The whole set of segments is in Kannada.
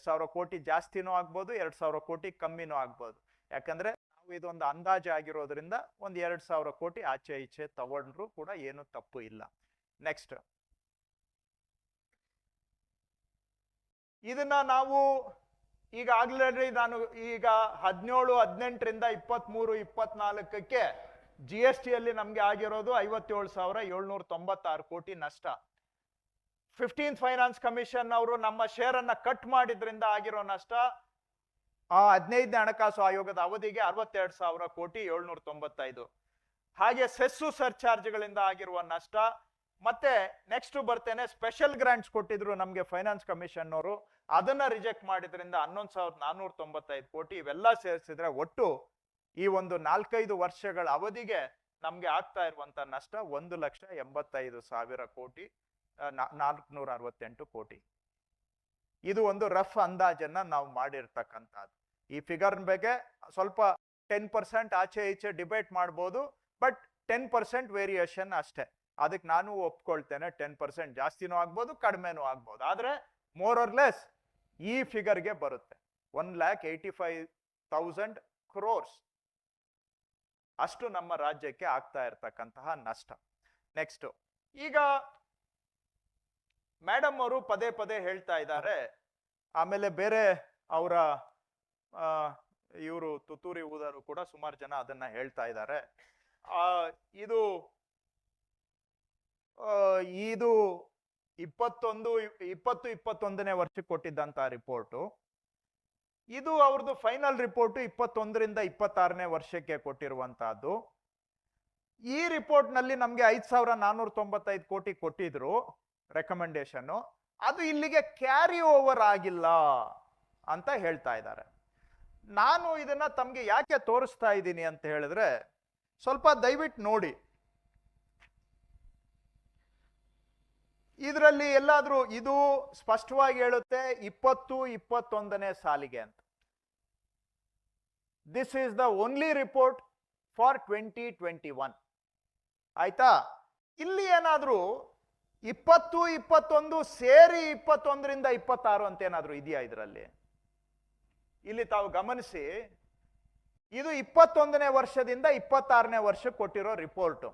2,000 ಕೋಟಿ ಜಾಸ್ತಿನೂ ಆಗ್ಬೋದು, 2,000 ಕೋಟಿ ಕಮ್ಮಿನೂ ಆಗ್ಬೋದು. ಯಾಕಂದ್ರೆ ನಾವು ಇದೊಂದು ಅಂದಾಜು ಆಗಿರೋದ್ರಿಂದ ಒಂದು 2,000 ಕೋಟಿ ಆಚೆ ಈಚೆ ತಗೊಂಡ್ರು ಕೂಡ ಏನು ತಪ್ಪು ಇಲ್ಲ. ನೆಕ್ಸ್ಟ್, ಇದನ್ನ ನಾವು ಈಗಾಗಲೇ ನಾನು ಈಗ 17, 18ರಿಂದ 23, 24ಕ್ಕೆ GST ಅಲ್ಲಿ ನಮ್ಗೆ ಆಗಿರೋದು 57,796 ಕೋಟಿ ನಷ್ಟ. 15th ಫೈನಾನ್ಸ್ ಕಮಿಷನ್ ಅವರು ನಮ್ಮ ಶೇರ್ ಅನ್ನ ಕಟ್ ಮಾಡಿದ್ರಿಂದ ಆಗಿರೋ ನಷ್ಟ ಆ 15ನೇ ಹಣಕಾಸು ಆಯೋಗದ ಅವಧಿಗೆ 62,000 ಕೋಟಿ 795. ಹಾಗೆ ಸೆಸ್ಸು ಸರ್ಚಾರ್ಜ್ಗಳಿಂದ ಆಗಿರುವ ನಷ್ಟ. ಮತ್ತೆ ನೆಕ್ಸ್ಟ್ ಬರ್ತೇನೆ, ಸ್ಪೆಷಲ್ ಗ್ರಾಂಟ್ಸ್ ಕೊಟ್ಟಿದ್ರು ನಮ್ಗೆ ಫೈನಾನ್ಸ್ ಕಮಿಷನ್ ಅವರು, ಅದನ್ನ ರಿಜೆಕ್ಟ್ ಮಾಡಿದ್ರಿಂದ 11,495 ಕೋಟಿ. ಇವೆಲ್ಲ ಸೇರಿಸಿದ್ರೆ ಒಟ್ಟು ಈ ಒಂದು 4-5 ವರ್ಷಗಳ ಅವಧಿಗೆ ನಮ್ಗೆ ಆಗ್ತಾ ಇರುವಂತ ನಷ್ಟ 1,85,000 ಕೋಟಿ, 468 ಕೋಟಿ. ಇದು ಒಂದು ರಫ್ ಅಂದಾಜನ್ನ ನಾವು ಮಾಡಿರ್ತಕ್ಕಂಥದ್ದು. ಈ ಫಿಗರ್ ಬಗ್ಗೆ ಸ್ವಲ್ಪ 10% ಆಚೆ ಈಚೆ ಡಿಬೇಟ್ ಮಾಡ್ಬೋದು, ಬಟ್ 10% ವೇರಿಯೇಷನ್ ಅಷ್ಟೇ. ಅದಕ್ಕೆ ನಾನು ಒಪ್ಕೊಳ್ತೇನೆ, 10% ಜಾಸ್ತಿನೂ ಆಗ್ಬೋದು, ಕಡಿಮೆನೂ ಆಗ್ಬೋದು. ಆದ್ರೆ ಮೋರ್ ಆರ್ ಲೆಸ್ ಈ ಫಿಗರ್ಗೆ ಬರುತ್ತೆ. 1,85,000 ಕ್ರೋರ್ಸ್ ಅಷ್ಟು ನಮ್ಮ ರಾಜ್ಯಕ್ಕೆ ಆಗ್ತಾ ಇರ್ತಕ್ಕಂತಹ ನಷ್ಟ. ನೆಕ್ಸ್ಟ್, ಈಗ ಮೇಡಮ್ ಅವರು ಪದೇ ಪದೇ ಹೇಳ್ತಾ ಇದ್ದಾರೆ, ಆಮೇಲೆ ಬೇರೆ ಅವರ ಇವರು ತುತ್ತೂರಿ ಊದರು ಕೂಡ ಸುಮಾರು ಜನ ಅದನ್ನ ಹೇಳ್ತಾ ಇದ್ದಾರೆ. ಇದು 20-21ನೇ ವರ್ಷಕ್ಕೆ ಕೊಟ್ಟಿದ್ದಂತ ರಿಪೋರ್ಟು. ಇದು ಅವ್ರದ್ದು ಫೈನಲ್ ರಿಪೋರ್ಟ್ 21ರಿಂದ 26ನೇ ವರ್ಷಕ್ಕೆ ಕೊಟ್ಟಿರುವಂತಹದ್ದು. ಈ ರಿಪೋರ್ಟ್ ನಲ್ಲಿ ನಮ್ಗೆ 5,495 ಕೋಟಿ ಕೊಟ್ಟಿದ್ರು ರೆಕಮೆಂಡೇಶನ್. ಅದು ಇಲ್ಲಿಗೆ ಕ್ಯಾರಿ ಓವರ್ ಆಗಿಲ್ಲ ಅಂತ ಹೇಳ್ತಾ ಇದ್ದಾರೆ. ನಾನು ಇದನ್ನ ತಮ್ಗೆ ಯಾಕೆ ತೋರಿಸ್ತಾ ಇದ್ದೀನಿ ಅಂತ ಹೇಳಿದ್ರೆ, ಸ್ವಲ್ಪ ದಯವಿಟ್ಟು ನೋಡಿ, ಇದರಲ್ಲಿ ಎಲ್ಲಾದ್ರೂ ಇದು ಸ್ಪಷ್ಟವಾಗಿ ಹೇಳುತ್ತೆ 20-21ನೇ ಸಾಲಿಗೆ ಅಂತ. This is the only report for 2021. ಆಯ್ತಾ? ಇಲ್ಲಿ ಏನಾದ್ರೂ 20-21 ಸೇರಿ 21ರಿಂದ 26 ಅಂತ ಏನಾದ್ರೂ ಇದೆಯಾ ಇದರಲ್ಲಿ? ಇಲ್ಲಿ ತಾವು ಗಮನಿಸಿ, ಇದು 21ನೇ ವರ್ಷದಿಂದ 26ನೇ ವರ್ಷಕ್ಕೆ ಕೊಟ್ಟಿರೋ ರಿಪೋರ್ಟ್.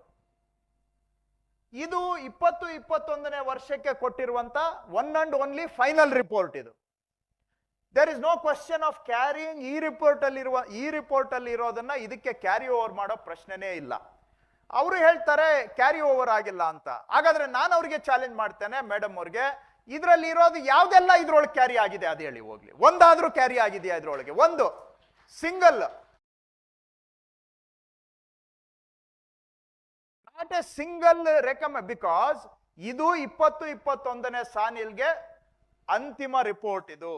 ಇದು 20-21ನೇ ವರ್ಷಕ್ಕೆ ಕೊಟ್ಟಿರುವಂತ one and only final report. ಇದು there is no question of carrying. ಈ ರಿಪೋರ್ಟ್ ಅಲ್ಲಿ ಇರೋದನ್ನ ಇದಕ್ಕೆ ಕ್ಯಾರಿ ಓವರ್ ಮಾಡೋ ಪ್ರಶ್ನೆನೇ ಇಲ್ಲ. ಅವರು ಹೇಳ್ತಾರೆ ಕ್ಯಾರಿ ಓವರ್ ಆಗಿಲ್ಲ ಅಂತ. ಹಾಗಾದ್ರೆ ನಾನು ಅವ್ರಿಗೆ ಚಾಲೆಂಜ್ ಮಾಡ್ತೇನೆ, ಮೇಡಮ್ ಅವ್ರಿಗೆ, ಇದ್ರಲ್ಲಿ ಇರೋದು ಯಾವ್ದೆಲ್ಲ ಇದ್ರೊಳಗೆ ಕ್ಯಾರಿ ಆಗಿದೆ ಅದು ಹೇಳಿ ಹೋಗ್ಲಿ. ಒಂದಾದ್ರೂ ಕ್ಯಾರಿ ಆಗಿದೆಯಾ ಇದ್ರೊಳಗೆ? ಒಂದು single, not a single because ಇದು 20-21ನೇ ಸಾಲಿಗೆ ಅಂತಿಮ ರಿಪೋರ್ಟ್. ಇದು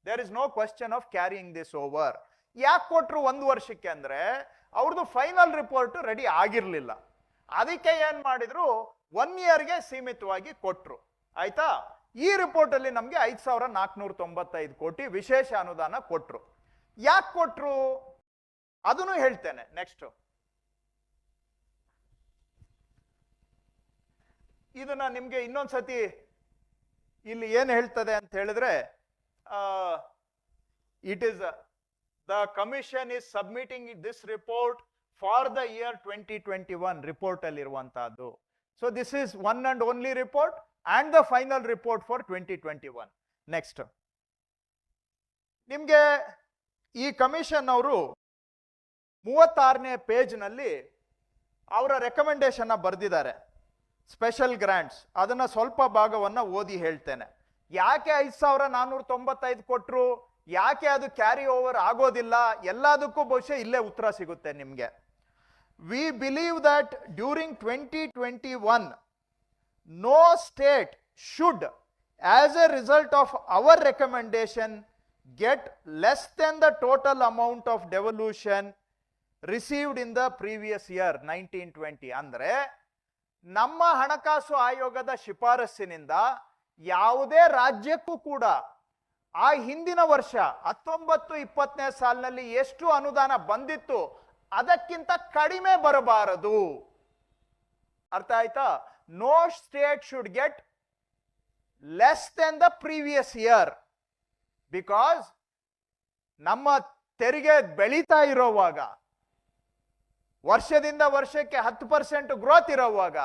there is no question of carrying this over. ಯಾಕೆ ಕೊಟ್ರು 1 ವರ್ಷಕ್ಕೆ ಅಂದ್ರೆ ಅವ್ರದ್ದು ಫೈನಲ್ ರಿಪೋರ್ಟ್ ರೆಡಿ ಆಗಿರ್ಲಿಲ್ಲ. ಅದಕ್ಕೆ ಏನ್ ಮಾಡಿದ್ರು, 1 ಇಯರ್ಗೆ ಸೀಮಿತವಾಗಿ ಕೊಟ್ರು. ಆಯ್ತಾ? ಈ ರಿಪೋರ್ಟ್ ಅಲ್ಲಿ ನಮ್ಗೆ 5,495 ಕೋಟಿ ವಿಶೇಷ ಅನುದಾನ ಕೊಟ್ರು. ಯಾಕೆ ಕೊಟ್ರು ಅದನ್ನು ಹೇಳ್ತೇನೆ. ನೆಕ್ಸ್ಟ್, ಇದನ್ನ ನಿಮ್ಗೆ ಇನ್ನೊಂದ್ಸತಿ ಇಲ್ಲಿ ಏನ್ ಹೇಳ್ತದೆ ಅಂತ ಹೇಳಿದ್ರೆ, it is the commission is submitting this report for the year 2021 report ಅಲ್ಲಿ ಇರುವಂತಹದ್ದು. So this is one and only report and the final report for 2021. Next, ನಿಮ್ಗೆ ಈ ಕಮಿಷನ್ ಅವರು 36ನೇ ಪೇಜ್ ನಲ್ಲಿ ಅವರ ರೆಕಮೆಂಡೇಶನ್ ಬರೆದಿದ್ದಾರೆ, ಸ್ಪೆಷಲ್ ಗ್ರಾಂಟ್ಸ್. ಅದನ್ನ ಸ್ವಲ್ಪ ಭಾಗವನ್ನ ಓದಿ ಹೇಳ್ತೇನೆ. ಯಾಕೆ 5,495 ಕೊಟ್ರು, ಯಾಕೆ ಅದು ಕ್ಯಾರಿ ಓವರ್ ಆಗೋದಿಲ್ಲ, ಎಲ್ಲದಕ್ಕೂ ಬಹುಶಃ ಇಲ್ಲೇ ಉತ್ತರ ಸಿಗುತ್ತೆ ನಿಮ್ಗೆ. We believe that during 2021 no state should as a result of our recommendation get less than the total amount of devolution received in the previous year 1920. ಅಂದ್ರೆ ನಮ್ಮ ಹಣಕಾಸು ಆಯೋಗದ ಶಿಫಾರಸ್ಸಿನಿಂದ ಯಾವುದೇ ರಾಜ್ಯಕ್ಕೂ ಕೂಡ ಆ ಹಿಂದಿನ ವರ್ಷ 19-20ನೇ ಸಾಲಿನಲ್ಲಿ ಎಷ್ಟು ಅನುದಾನ ಬಂದಿತ್ತು ಅದಕ್ಕಿಂತ ಕಡಿಮೆ ಬರಬಾರದು. ಅರ್ಥ ಆಯ್ತಾ? No state should get less than the previous year. Because ನಮ್ಮ ತೆರಿಗೆ ಬೆಳೀತಾ ಇರೋವಾಗ, ವರ್ಷದಿಂದ ವರ್ಷಕ್ಕೆ 10% ಗ್ರೋತ್ ಇರೋವಾಗ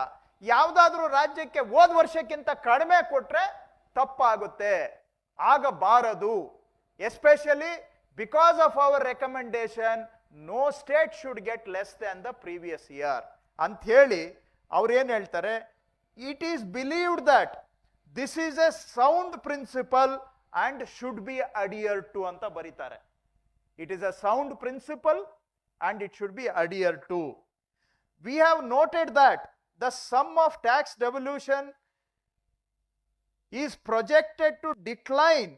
ಯಾವ್ದಾದ್ರೂ ರಾಜ್ಯಕ್ಕೆ ಹೋದ ವರ್ಷಕ್ಕಿಂತ ಕಡಿಮೆ ಕೊಟ್ರೆ ತಪ್ಪಾಗುತ್ತೆ, ಆಗಬಾರದು. Especially because of our recommendation no state should get less than the previous year ಅಂತ ಹೇಳಿ ಅವ್ರೇನ್ ಹೇಳ್ತಾರೆ, it is believed that this is a sound principle and should be adhered to ಅಂತ ಬರೀತಾರೆ. It is a sound principle and it should be adhered to. We have noted that the sum of tax devolution is projected to decline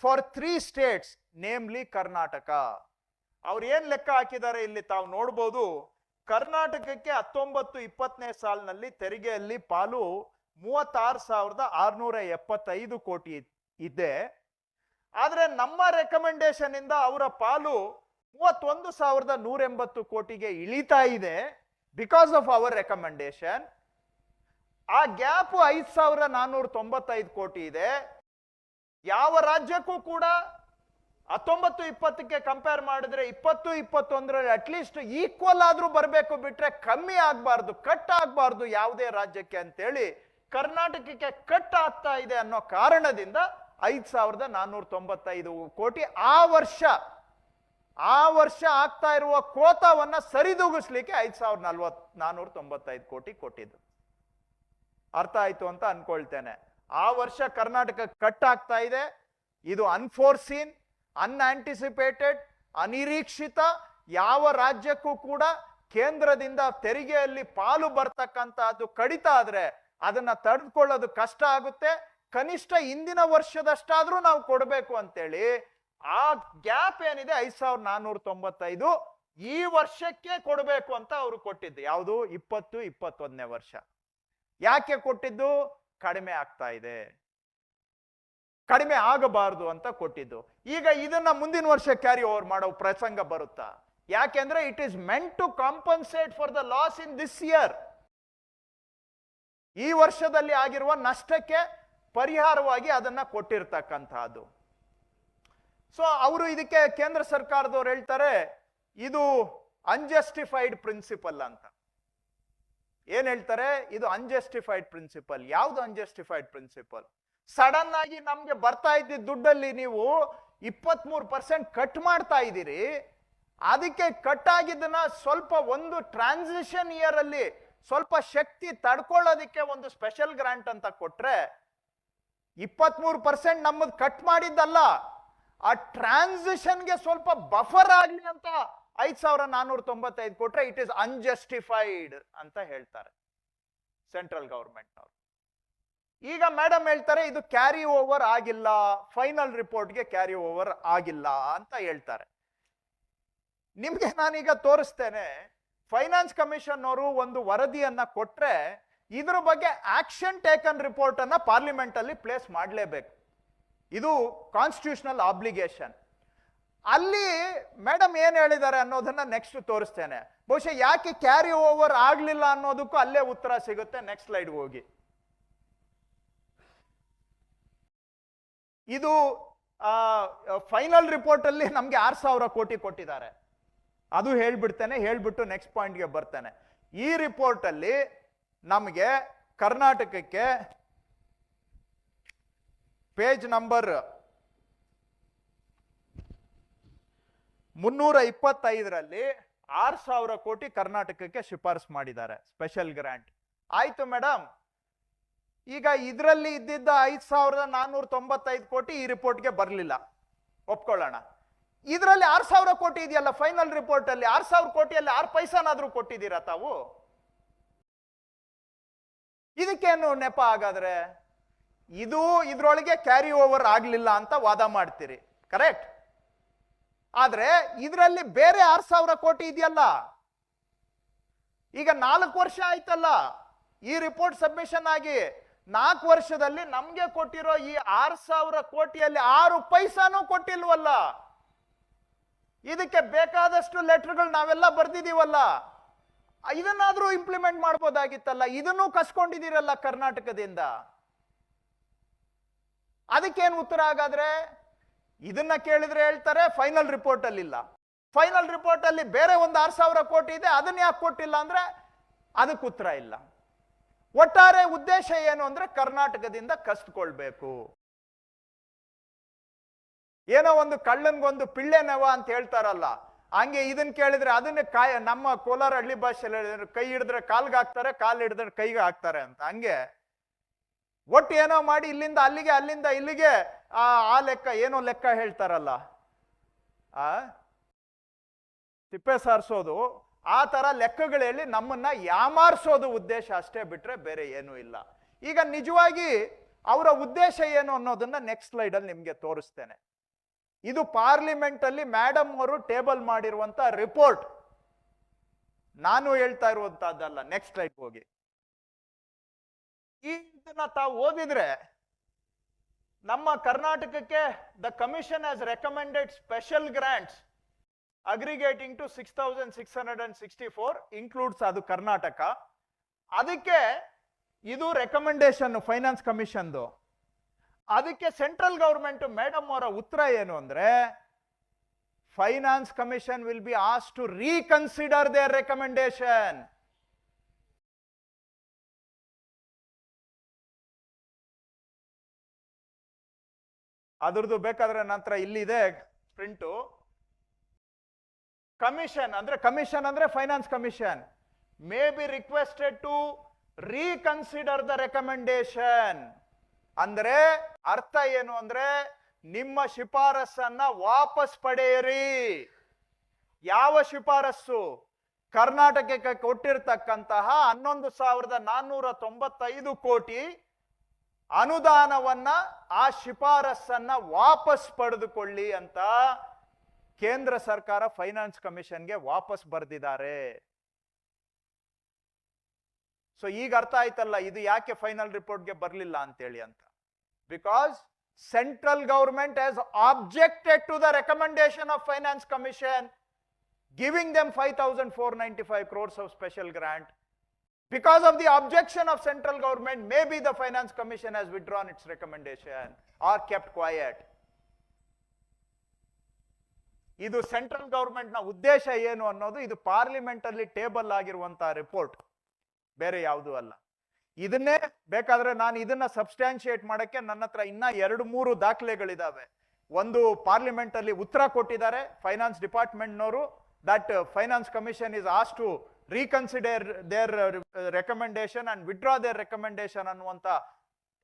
for 3 states, namely Karnataka. ಅವ್ರು ಏನ್ ಲೆಕ್ಕ ಹಾಕಿದ್ದಾರೆ ಇಲ್ಲಿ ತಾವು ನೋಡಬಹುದು. ಕರ್ನಾಟಕಕ್ಕೆ 19-20ನೇ ಸಾಲಿನಲ್ಲಿ ತೆರಿಗೆಯಲ್ಲಿ ಪಾಲು 36,675 ಕೋಟಿ ಇದೆ. ಆದ್ರೆ ನಮ್ಮ ರೆಕಮೆಂಡೇಶನ್ ಇಂದ ಅವರ ಪಾಲು 31,180 ಕೋಟಿಗೆ ಇಳಿತಾ ಇದೆ ಬಿಕಾಸ್ ಆಫ್ ಅವರ್ ರೆಕಮೆಂಡೇಶನ್. ಆ ಗ್ಯಾಪ್ 5,495 ಕೋಟಿ ಇದೆ. ಯಾವ ರಾಜ್ಯಕ್ಕೂ ಕೂಡ 19-20ಕ್ಕೆ ಕಂಪೇರ್ ಮಾಡಿದ್ರೆ 20-21ರಲ್ಲಿ ಅಟ್ಲೀಸ್ಟ್ ಈಕ್ವಲ್ ಆದ್ರೂ ಬರಬೇಕು, ಬಿಟ್ರೆ ಕಮ್ಮಿ ಆಗ್ಬಾರ್ದು, ಕಟ್ ಆಗ್ಬಾರ್ದು ಯಾವುದೇ ರಾಜ್ಯಕ್ಕೆ ಅಂತೇಳಿ ಕರ್ನಾಟಕಕ್ಕೆ ಕಟ್ ಆಗ್ತಾ ಇದೆ ಅನ್ನೋ ಕಾರಣದಿಂದ 5,495 ಕೋಟಿ ಆ ವರ್ಷ ಆಗ್ತಾ ಇರುವ ಕೋತಾವನ್ನ ಸರಿದೂಗಿಸ್ಲಿಕ್ಕೆ 5,495 ಕೋಟಿ ಕೊಟ್ಟಿದ್ದು. ಅರ್ಥ ಆಯ್ತು ಅಂತ ಅನ್ಕೊಳ್ತೇನೆ. ಆ ವರ್ಷ ಕರ್ನಾಟಕ ಕಟ್ ಆಗ್ತಾ ಇದೆ. ಇದು ಅನ್ಫೋರ್ಸೀನ್, ಅನ್ಆಂಟಿಸಿಪೇಟೆಡ್, ಅನಿರೀಕ್ಷಿತ. ಯಾವ ರಾಜ್ಯಕ್ಕೂ ಕೂಡ ಕೇಂದ್ರದಿಂದ ತೆರಿಗೆಯಲ್ಲಿ ಪಾಲು ಬರ್ತಕ್ಕಂತಹದ್ದು ಕಡಿತ ಆದ್ರೆ ಅದನ್ನ ತಡೆದುಕೊಳ್ಳೋದು ಕಷ್ಟ ಆಗುತ್ತೆ. ಕನಿಷ್ಠ ಹಿಂದಿನ ವರ್ಷದಷ್ಟಾದ್ರೂ ನಾವು ಕೊಡಬೇಕು ಅಂತೇಳಿ ಆ ಗ್ಯಾಪ್ ಏನಿದೆ 5,495 ಈ ವರ್ಷಕ್ಕೆ ಕೊಡಬೇಕು ಅಂತ ಅವರು ಕೊಟ್ಟಿದ್ದು. ಯಾವುದು 20-21ನೇ ವರ್ಷ. ಯಾಕೆ ಕೊಟ್ಟಿದ್ದು? ಕಡಿಮೆ ಆಗ್ತಾ ಇದೆ, ಕಡಿಮೆ ಆಗಬಾರದು ಅಂತ ಕೊಟ್ಟಿದ್ದು. ಈಗ ಇದನ್ನ ಮುಂದಿನ ವರ್ಷ ಕ್ಯಾರಿ ಓವರ್ ಮಾಡೋ ಪ್ರಸಂಗ ಬರುತ್ತಾ? ಯಾಕೆಂದ್ರೆ it is meant to compensate for the loss in this year. ಈ ವರ್ಷದಲ್ಲಿ ಆಗಿರುವ ನಷ್ಟಕ್ಕೆ ಪರಿಹಾರವಾಗಿ ಅದನ್ನ ಕೊಟ್ಟಿರ್ತಕ್ಕಂತಹದ್ದು. ಸೊ ಅವರು ಇದಕ್ಕೆ ಕೇಂದ್ರ ಸರ್ಕಾರದವ್ರು ಹೇಳ್ತಾರೆ ಇದು ಅನ್ಜಸ್ಟಿಫೈಡ್ ಪ್ರಿನ್ಸಿಪಲ್ ಅಂತ. ಏನ್ ಹೇಳ್ತಾರೆ? ಇದು ಅನ್ಜಸ್ಟಿಫೈಡ್ ಪ್ರಿನ್ಸಿಪಲ್. ಯಾವ್ದು ಅನ್ಜಸ್ಟಿಫೈಡ್ ಪ್ರಿನ್ಸಿಪಲ್? ಸಡನ್ ಆಗಿ ನಮ್ಗೆ ಬರ್ತಾ ಇದ್ದ ದುಡ್ಡಲ್ಲಿ ನೀವು 23% ಕಟ್ ಮಾಡ್ತಾ ಇದ್ದೀರಿ. ಅದಕ್ಕೆ ಕಟ್ ಆಗಿದ್ದನ್ನ ಸ್ವಲ್ಪ ಒಂದು ಟ್ರಾನ್ಸಿಷನ್ ಇಯರ್ ಅಲ್ಲಿ ಸ್ವಲ್ಪ ಶಕ್ತಿ ತಡ್ಕೊಳ್ಳೋದಿಕ್ಕೆ ಒಂದು ಸ್ಪೆಷಲ್ ಗ್ರಾಂಟ್ ಅಂತ ಕೊಟ್ರೆ 23% ನಮ್ಮದು ಕಟ್ ಮಾಡಿದ್ದಲ್ಲ, ಆ ಟ್ರಾನ್ಸಿಷನ್ಗೆ ಸ್ವಲ್ಪ ಬಫರ್ ಆಗಲಿ ಅಂತ 5,495 ಕೊಟ್ರೆ ಇಟ್ ಇಸ್ ಅನ್ಜಸ್ಟಿಫೈಡ್ ಅಂತ ಹೇಳ್ತಾರೆ ಸೆಂಟ್ರಲ್ ಗವರ್ಮೆಂಟ್ ಅವರು. ಈಗ ಮೇಡಮ್ ಹೇಳ್ತಾರೆ ಇದು ಕ್ಯಾರಿ ಓವರ್ ಆಗಿಲ್ಲ, ಫೈನಲ್ ರಿಪೋರ್ಟ್ಗೆ ಕ್ಯಾರಿ ಓವರ್ ಆಗಿಲ್ಲ ಅಂತ ಹೇಳ್ತಾರೆ. ನಿಮ್ಗೆ ನಾನೀಗ ತೋರಿಸ್ತೇನೆ. ಫೈನಾನ್ಸ್ ಕಮಿಷನ್ ಅವರು ಒಂದು ವರದಿಯನ್ನ ಕೊಟ್ರೆ ಇದ್ರ ಬಗ್ಗೆ ಆಕ್ಷನ್ ಟೇಕನ್ ರಿಪೋರ್ಟ್ ಅನ್ನ ಪಾರ್ಲಿಮೆಂಟ್ ಅಲ್ಲಿ ಪ್ಲೇಸ್ ಮಾಡಲೇಬೇಕು. ಇದು ಕಾನ್ಸ್ಟಿಟ್ಯೂಷನಲ್ ಆಬ್ಲಿಗೇಷನ್. ಅಲ್ಲಿ ಮೇಡಮ್ ಏನ್ ಹೇಳಿದ್ದಾರೆ ಅನ್ನೋದನ್ನ ನೆಕ್ಸ್ಟ್ ತೋರಿಸ್ತೇನೆ. ಬಹುಶಃ ಯಾಕೆ ಕ್ಯಾರಿ ಓವರ್ ಆಗ್ಲಿಲ್ಲ ಅನ್ನೋದಕ್ಕೂ ಅಲ್ಲೇ ಉತ್ತರ ಸಿಗುತ್ತೆ. ನೆಕ್ಸ್ಟ್ ಸ್ಲೈಡ್ ಹೋಗಿ. ಇದು ಫೈನಲ್ ರಿಪೋರ್ಟ್ ಅಲ್ಲಿ ನಮ್ಗೆ 6,000 ಕೋಟಿ ಕೊಟ್ಟಿದ್ದಾರೆ. ಅದು ಹೇಳ್ಬಿಡ್ತೇನೆ, ಹೇಳ್ಬಿಟ್ಟು ನೆಕ್ಸ್ಟ್ ಪಾಯಿಂಟ್ಗೆ ಬರ್ತೇನೆ. ಈ ರಿಪೋರ್ಟ್ ಅಲ್ಲಿ ನಮಗೆ ಕರ್ನಾಟಕಕ್ಕೆ ಪೇಜ್ ನಂಬರ್ 325ರಲ್ಲಿ 6,000 ಕೋಟಿ ಕರ್ನಾಟಕಕ್ಕೆ ಶಿಫಾರಸು ಮಾಡಿದ್ದಾರೆ ಸ್ಪೆಷಲ್ ಗ್ರಾಂಟ್. ಆಯ್ತು ಮೇಡಮ್, ಈಗ ಇದರಲ್ಲಿ ಇದ್ದಿದ್ದ 5,495 ಕೋಟಿ ಈ ರಿಪೋರ್ಟ್ಗೆ ಬರಲಿಲ್ಲ, ಒಪ್ಕೊಳ್ಳೋಣ. ಇದರಲ್ಲಿ 6,000 ಕೋಟಿ ಇದೆಯಲ್ಲ ಫೈನಲ್ ರಿಪೋರ್ಟ್ ಅಲ್ಲಿ, 6,000 ಕೋಟಿಯಲ್ಲಿ 6 ಪೈಸಾನಾದ್ರೂ ಕೊಟ್ಟಿದ್ದೀರಾ ತಾವು? ಇದಕ್ಕೇನು ನೆಪ? ಹಾಗಾದ್ರೆ ಇದು ಇದ್ರೊಳಗೆ ಕ್ಯಾರಿ ಓವರ್ ಆಗ್ಲಿಲ್ಲ ಅಂತ ವಾದ ಮಾಡ್ತೀರಿ, ಕರೆಕ್ಟ್? ಆದ್ರೆ ಇದರಲ್ಲಿ ಬೇರೆ 6,000 ಕೋಟಿ ಇದೆಯಲ್ಲ. ಈಗ 4 ವರ್ಷ ಆಯ್ತಲ್ಲ ಈ ರಿಪೋರ್ಟ್ ಸಬ್ಮಿಷನ್ ಆಗಿ. 4 ವರ್ಷದಲ್ಲಿ ನಮ್ಗೆ ಕೊಟ್ಟಿರೋ ಈ 6,000 ಕೋಟಿಯಲ್ಲಿ 6 ಪೈಸಾನೂ ಕೊಟ್ಟಿಲ್ವಲ್ಲ. ಇದಕ್ಕೆ ಬೇಕಾದಷ್ಟು ಲೆಟರ್ಗಳು ನಾವೆಲ್ಲ ಬರ್ದಿದೀವಲ್ಲ, ಇದನ್ನಾದ್ರೂ ಇಂಪ್ಲಿಮೆಂಟ್ ಮಾಡ್ಬೋದಾಗಿತ್ತಲ್ಲ. ಇದನ್ನು ಕಸ್ಕೊಂಡಿದ್ದೀರಲ್ಲ ಕರ್ನಾಟಕದಿಂದ. ಅದಕ್ಕೇನು ಉತ್ತರ? ಹಾಗಾದ್ರೆ ಇದನ್ನ ಕೇಳಿದ್ರೆ ಹೇಳ್ತಾರೆ ಫೈನಲ್ ರಿಪೋರ್ಟ್ ಅಲ್ಲಿ ಇಲ್ಲ. ಫೈನಲ್ ರಿಪೋರ್ಟ್ ಅಲ್ಲಿ ಬೇರೆ ಒಂದು 6,000 ಕೋಟಿ ಇದೆ, ಅದನ್ನ ಯಾಕೆ ಕೊಟ್ಟಿಲ್ಲ ಅಂದ್ರೆ ಅದಕ್ಕೆ ಉತ್ತರ ಇಲ್ಲ. ಒಟ್ಟಾರೆ ಉದ್ದೇಶ ಏನು ಅಂದ್ರೆ ಕರ್ನಾಟಕದಿಂದ ಕಸ್ದುಕೊಳ್ಬೇಕು. ಏನೋ ಒಂದು ಕಳ್ಳನ್ಗೊಂದು ಪಿಳ್ಳೆ ನೆವ ಅಂತ ಹೇಳ್ತಾರಲ್ಲ, ಹಂಗೆ ಇದನ್ನ ಕೇಳಿದ್ರೆ ಅದನ್ನ ನಮ್ಮ ಕೋಲಾರ ಹಳ್ಳಿ ಭಾಷೆಯಲ್ಲಿ ಕೈ ಹಿಡಿದ್ರೆ ಕಾಲ್ಗೆ ಹಾಕ್ತಾರೆ, ಕಾಲ್ ಹಿಡಿದ್ರೆ ಕೈಗೆ ಹಾಕ್ತಾರೆ ಅಂತ. ಹಂಗೆ ಒಟ್ಟು ಏನೋ ಮಾಡಿ ಇಲ್ಲಿಂದ ಅಲ್ಲಿಗೆ, ಅಲ್ಲಿಂದ ಇಲ್ಲಿಗೆ ಆ ಲೆಕ್ಕ ಏನೋ ಲೆಕ್ಕ ಹೇಳ್ತಾರಲ್ಲ, ತಿಪ್ಪೆ ಸಾರಿಸೋದು, ಆ ತರ ಲೆಕ್ಕಗಳು ಹೇಳಿ ನಮ್ಮನ್ನ ಯಾಮಾರಿಸೋದು ಉದ್ದೇಶ ಅಷ್ಟೇ ಬಿಟ್ರೆ ಬೇರೆ ಏನೂ ಇಲ್ಲ. ಈಗ ನಿಜವಾಗಿ ಅವರ ಉದ್ದೇಶ ಏನು ಅನ್ನೋದನ್ನ ನೆಕ್ಸ್ಟ್ ಸ್ಲೈಡ್ ಅಲ್ಲಿ ನಿಮ್ಗೆ ತೋರಿಸ್ತೇನೆ. ಇದು ಪಾರ್ಲಿಮೆಂಟ್ ಅಲ್ಲಿ ಮೇಡಮ್ ಅವರು ಟೇಬಲ್ ಮಾಡಿರುವಂತ ರಿಪೋರ್ಟ್, ನಾನು ಹೇಳ್ತಾ ಇರುವಂತಹದ್ದಲ್ಲ. ನೆಕ್ಸ್ಟ್ ಸ್ಲೈಡ್ ಹೋಗಿ. ಇದನ್ನ ತಾವು ಓದಿದ್ರೆ ನಮ್ಮ ಕರ್ನಾಟಕಕ್ಕೆ the commission has recommended special grants aggregating to 6,664 includes ಅದು ಕರ್ನಾಟಕ. ಅದಕ್ಕೆ ಇದು ರೆಕಮೆಂಡೇಶನ್ ಫೈನಾನ್ಸ್ ಕಮಿಷನ್ದು. ಅದಕ್ಕೆ ಸೆಂಟ್ರಲ್ ಗವರ್ಮೆಂಟ್ ಮೇಡಮ್ ಅವರ ಉತ್ತರ ಏನು ಅಂದ್ರೆ, finance commission will be asked to reconsider their recommendation. ಅದ್ರದ್ದು ಬೇಕಾದ್ರೆ ನಂತರ ಇಲ್ಲಿದೆ ಪ್ರಿಂಟು. ಕಮಿಷನ್ ಅಂದ್ರೆ finance commission may be requested to reconsider the recommendation. ಅಂದ್ರೆ ಅರ್ಥ ಏನು ಅಂದ್ರೆ, ನಿಮ್ಮ ಶಿಫಾರಸನ್ನ ವಾಪಸ್ ಪಡೆಯಿರಿ. ಯಾವ ಶಿಫಾರಸ್ಸು? ಕರ್ನಾಟಕಕ್ಕೆ ಕೊಟ್ಟಿರ್ತಕ್ಕಂತಹ 11,495 ಕೋಟಿ ಅನುದಾನವನ್ನ, ಆ ಶಿಫಾರಸನ್ನ ವಾಪಸ್ ಪಡೆದುಕೊಳ್ಳಿ ಅಂತ ಕೇಂದ್ರ ಸರ್ಕಾರ ಫೈನಾನ್ಸ್ ಕಮಿಷನ್ಗೆ ವಾಪಸ್ ಬರೆದಿದ್ದಾರೆ. ಸೊ ಈಗ ಅರ್ಥ ಆಯ್ತಲ್ಲ ಇದು ಯಾಕೆ ಫೈನಲ್ ರಿಪೋರ್ಟ್ಗೆ ಬರಲಿಲ್ಲ ಅಂತೇಳಿ ಅಂತ. Because central government has objected to the recommendation of finance commission giving them 5,495 crores of special grant. Because of the objection of central government, maybe the finance commission has withdrawn its recommendation or kept quiet. ಇದು ಸೆಂಟ್ರಲ್ ಗವರ್ಮೆಂಟ್ ನ ಉದ್ದೇಶ ಏನು ಅನ್ನೋದು ಇದು ಪಾರ್ಲಿಮೆಂಟ್ ಅಲ್ಲಿ ಟೇಬಲ್ ಆಗಿರುವಂತಹ ರಿಪೋರ್ಟ್, ಬೇರೆ ಯಾವುದೂ ಅಲ್ಲ. ಇದನ್ನೇ ಬೇಕಾದ್ರೆ ನಾನು ಇದನ್ನ ಸಬ್ಸ್ಟ್ಯಾನ್ಶಿಯೇಟ್ ಮಾಡಕ್ಕೆ ನನ್ನ ಹತ್ರ ಇನ್ನ 2-3 ದಾಖಲೆಗಳಿದಾವೆ. ಒಂದು ಪಾರ್ಲಿಮೆಂಟ್ ಅಲ್ಲಿ ಉತ್ತರ ಕೊಟ್ಟಿದ್ದಾರೆ ಫೈನಾನ್ಸ್ ಡಿಪಾರ್ಟ್ಮೆಂಟ್ನವರು, that finance commission is asked to reconsider their recommendation and withdraw their recommendation ಅನ್ನುವಂತ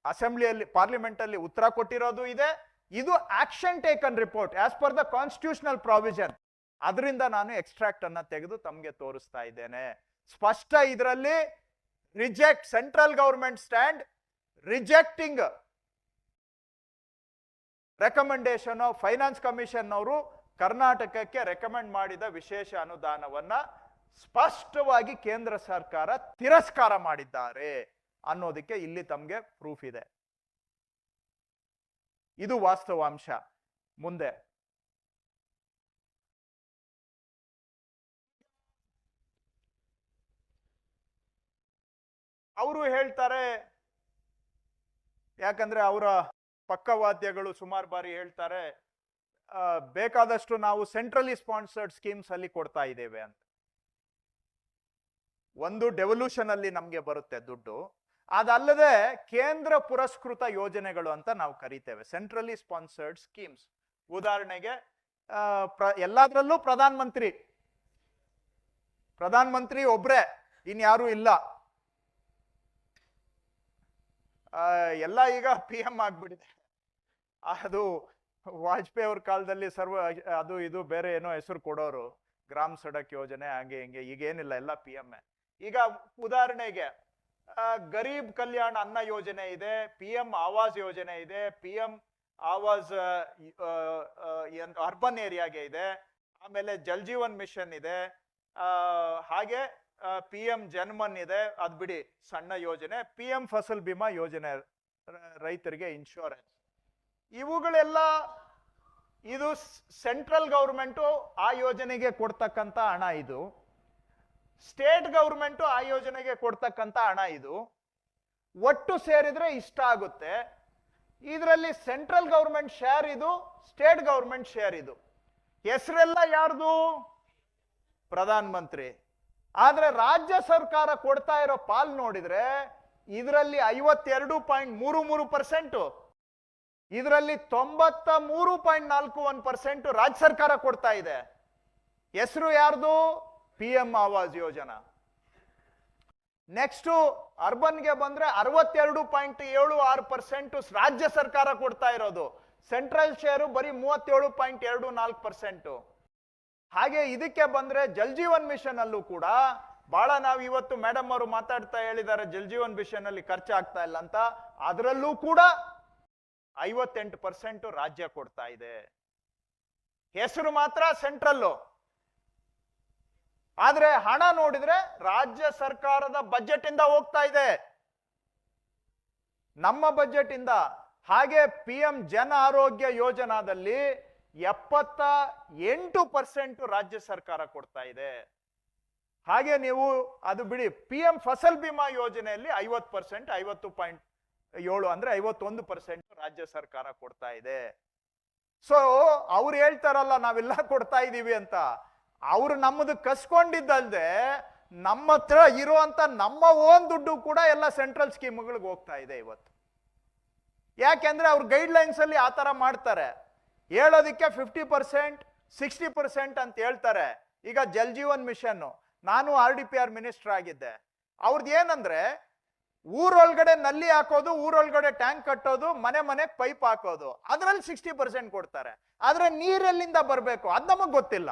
ಅಸೆಂಬ್ಲಿಯಲ್ಲಿ ಪಾರ್ಲಿಮೆಂಟ್ ಅಲ್ಲಿ ಉತ್ತರ ಕೊಟ್ಟಿರೋದು ಇದೆ. ಇದು action taken report as per the constitutional provision. ಅದರಿಂದ ನಾನು ಎಕ್ಸ್ಟ್ರಾಕ್ಟ್ ಅನ್ನ ತೆಗೆದು ತಮಗೆ ತೋರಿಸ್ತಾ ಇದ್ದೇನೆ. ಸ್ಪಷ್ಟ ಇದರಲ್ಲಿ reject central government stand rejecting recommendation of finance commission ಅವರು ಕರ್ನಾಟಕಕ್ಕೆ ರೆಕಮೆಂಡ್ ಮಾಡಿದ ವಿಶೇಷ ಅನುದಾನವನ್ನ ಸ್ಪಷ್ಟವಾಗಿ ಕೇಂದ್ರ ಸರ್ಕಾರ ತಿರಸ್ಕಾರ ಮಾಡಿದ್ದಾರೆ ಅನ್ನೋದಕ್ಕೆ ಇಲ್ಲಿ ತಮಗೆ ಪ್ರೂಫ್ ಇದೆ. ಇದು ವಾಸ್ತವಾಂಶ. ಮುಂದೆ ಅವರು ಹೇಳ್ತಾರೆ, ಯಾಕಂದ್ರೆ ಅವರ ಪಕ್ಕವಾದ್ಯಗಳು ಸುಮಾರು ಬಾರಿ ಹೇಳ್ತಾರೆ, ಬೇಕಾದಷ್ಟು ನಾವು ಸೆಂಟ್ರಲಿ ಸ್ಪಾನ್ಸರ್ಡ್ ಸ್ಕೀಮ್ಸ್ ಅಲ್ಲಿ ಕೊಡ್ತಾ ಇದ್ದೇವೆ ಅಂತ. ಒಂದು ಡೆವಲ್ಯೂಷನ್ ಅಲ್ಲಿ ನಮ್ಗೆ ಬರುತ್ತೆ ದುಡ್ಡು, ಅದಲ್ಲದೆ ಕೇಂದ್ರ ಪುರಸ್ಕೃತ ಯೋಜನೆಗಳು ಅಂತ ನಾವು ಕರಿತೇವೆ, ಸೆಂಟ್ರಲಿ ಸ್ಪಾನ್ಸರ್ಡ್ ಸ್ಕೀಮ್ಸ್. ಉದಾಹರಣೆಗೆ ಎಲ್ಲದರಲ್ಲೂ ಪ್ರಧಾನ ಮಂತ್ರಿ ಒಬ್ರೆ, ಇನ್ಯಾರೂ ಇಲ್ಲ. ಎಲ್ಲ ಈಗ PM ಆಗ್ಬಿಟ್ಟಿದೆ. ಅದು ವಾಜಪೇಯಿ ಅವ್ರ ಕಾಲದಲ್ಲಿ ಅದು ಇದು ಬೇರೆ ಏನೋ ಹೆಸರು ಕೊಡೋರು, ಗ್ರಾಮ್ ಸಡಕ್ ಯೋಜನೆ ಹಾಗೆ ಹಿಂಗೆ. ಈಗೇನಿಲ್ಲ, ಎಲ್ಲ PM. ಈಗ ಉದಾಹರಣೆಗೆ ಗರೀಬ್ ಕಲ್ಯಾಣ ಅನ್ನ ಯೋಜನೆ ಇದೆ, PM ಆವಾಸ್ ಯೋಜನೆ ಇದೆ, PM ಆವಾಸ್ ಅರ್ಬನ್ ಏರಿಯಾಗೆ ಇದೆ, ಆಮೇಲೆ ಜಲ್ ಜೀವನ್ ಮಿಷನ್ ಇದೆ, ಹಾಗೆ PM ಜನ್ಮನ್ ಇದೆ, ಅದ್ ಬಿಡಿ ಸಣ್ಣ ಯೋಜನೆ, PM ಫಸಲ್ ಬಿಮಾ ಯೋಜನೆ, ರೈತರಿಗೆ ಇನ್ಶೂರೆನ್ಸ್. ಇವುಗಳೆಲ್ಲ ಇದು ಸೆಂಟ್ರಲ್ ಗವರ್ಮೆಂಟು ಆ ಯೋಜನೆಗೆ ಕೊಡ್ತಕ್ಕಂತ ಹಣ, ಇದು ಸ್ಟೇಟ್ ಗವರ್ಮೆಂಟ್ ಆ ಯೋಜನೆಗೆ ಕೊಡ್ತಕ್ಕಂತ ಹಣ. ಇದು ಒಟ್ಟು ಸೇರಿದ್ರೆ ಇಷ್ಟ ಆಗುತ್ತೆ. ಇದರಲ್ಲಿ ಸೆಂಟ್ರಲ್ ಗೌರ್ಮೆಂಟ್ ಶೇರ್ ಇದು, ಸ್ಟೇಟ್ ಗೌರ್ಮೆಂಟ್ ಶೇರ್ ಇದು. ಹೆಸರೆಲ್ಲ ಯಾರ್ದು? ಪ್ರಧಾನ ಮಂತ್ರಿ. ಆದ್ರೆ ರಾಜ್ಯ ಸರ್ಕಾರ ಕೊಡ್ತಾ ಇರೋ ಪಾಲ್ ನೋಡಿದ್ರೆ ಇದರಲ್ಲಿ 52.33%, ಇದರಲ್ಲಿ 93.41% ರಾಜ್ಯ ಸರ್ಕಾರ ಕೊಡ್ತಾ ಇದೆ. ಹೆಸರು ಯಾರ್ದು? PM ಆವಾಸ್ ಯೋಜನಾ. ನೆಕ್ಸ್ಟ್ ಅರ್ಬನ್ಗೆ ಬಂದ್ರೆ 62.76% ರಾಜ್ಯ ಸರ್ಕಾರ ಕೊಡ್ತಾ ಇರೋದು. ಸೆಂಟ್ರಲ್ ಶೇರು ಬರೀ 37.24%. ಹಾಗೆ ಇದಕ್ಕೆ ಬಂದ್ರೆ ಜಲ್ ಜೀವನ್ ಮಿಷನ್ ಅಲ್ಲೂ ಕೂಡ ಬಹಳ, ನಾವು ಇವತ್ತು ಮೇಡಮ್ ಅವರು ಮಾತಾಡ್ತಾ ಹೇಳಿದ್ದಾರೆ ಜಲ್ ಜೀವನ್ ಮಿಷನ್ ಅಲ್ಲಿ ಖರ್ಚಾಗ್ತಾ ಇಲ್ಲ ಅಂತ, ಅದರಲ್ಲೂ ಕೂಡ 58% ರಾಜ್ಯ ಕೊಡ್ತಾ ಇದೆ. ಹೆಸರು ಮಾತ್ರ ಸೆಂಟ್ರಲ್ಲು, ಆದ್ರೆ ಹಣ ನೋಡಿದ್ರೆ ರಾಜ್ಯ ಸರ್ಕಾರದ ಬಜೆಟ್ ಇಂದ ಹೋಗ್ತಾ ಇದೆ, ನಮ್ಮ ಬಜೆಟ್ ಇಂದ. ಹಾಗೆ PM ಜನ ಆರೋಗ್ಯ ಯೋಜನಾದಲ್ಲಿ 78% ರಾಜ್ಯ ಸರ್ಕಾರ ಕೊಡ್ತಾ ಇದೆ. ಹಾಗೆ ನೀವು ಅದು ಬಿಡಿ, PM ಫಸಲ್ ಬಿಮಾ ಯೋಜನೆಯಲ್ಲಿ 50%, 50.7 ಅಂದ್ರೆ 51% ರಾಜ್ಯ ಸರ್ಕಾರ ಕೊಡ್ತಾ ಇದೆ. ಸೊ ಅವ್ರು ಹೇಳ್ತಾರಲ್ಲ ನಾವೆಲ್ಲ ಕೊಡ್ತಾ ಇದೀವಿ ಅಂತ, ಅವ್ರು ನಮ್ಮದು ಕಸ್ಕೊಂಡಿದ್ದಲ್ದೆ ನಮ್ಮ ಹತ್ರ ಇರುವಂತ ನಮ್ಮ ಓನ್ ದುಡ್ಡು ಕೂಡ ಎಲ್ಲ ಸೆಂಟ್ರಲ್ ಸ್ಕೀಮ್ಗಳಿಗೆ ಹೋಗ್ತಾ ಇದೆ ಇವತ್ತು. ಯಾಕೆಂದ್ರೆ ಅವ್ರ ಗೈಡ್ಲೈನ್ಸ್ ಅಲ್ಲಿ ಆ ತರ ಮಾಡ್ತಾರೆ, ಹೇಳೋದಿಕ್ಕೆ 50%, 60% ಅಂತ ಹೇಳ್ತಾರೆ. ಈಗ ಜಲ್ ಜೀವನ್ ಮಿಷನ್, ನಾನು RDPR ಮಿನಿಸ್ಟರ್ ಆಗಿದ್ದೆ, ಅವ್ರದ್ದು ಏನಂದ್ರೆ ಊರೊಳಗಡೆ ನಲ್ಲಿ ಹಾಕೋದು, ಊರೊಳಗಡೆ ಟ್ಯಾಂಕ್ ಕಟ್ಟೋದು, ಮನೆ ಮನೆಗೆ ಪೈಪ್ ಹಾಕೋದು, ಅದರಲ್ಲಿ 60% ಕೊಡ್ತಾರೆ. ಆದ್ರೆ ನೀರೆಲ್ಲಿಂದ ಬರಬೇಕು ಅದು ನಮಗ್ ಗೊತ್ತಿಲ್ಲ.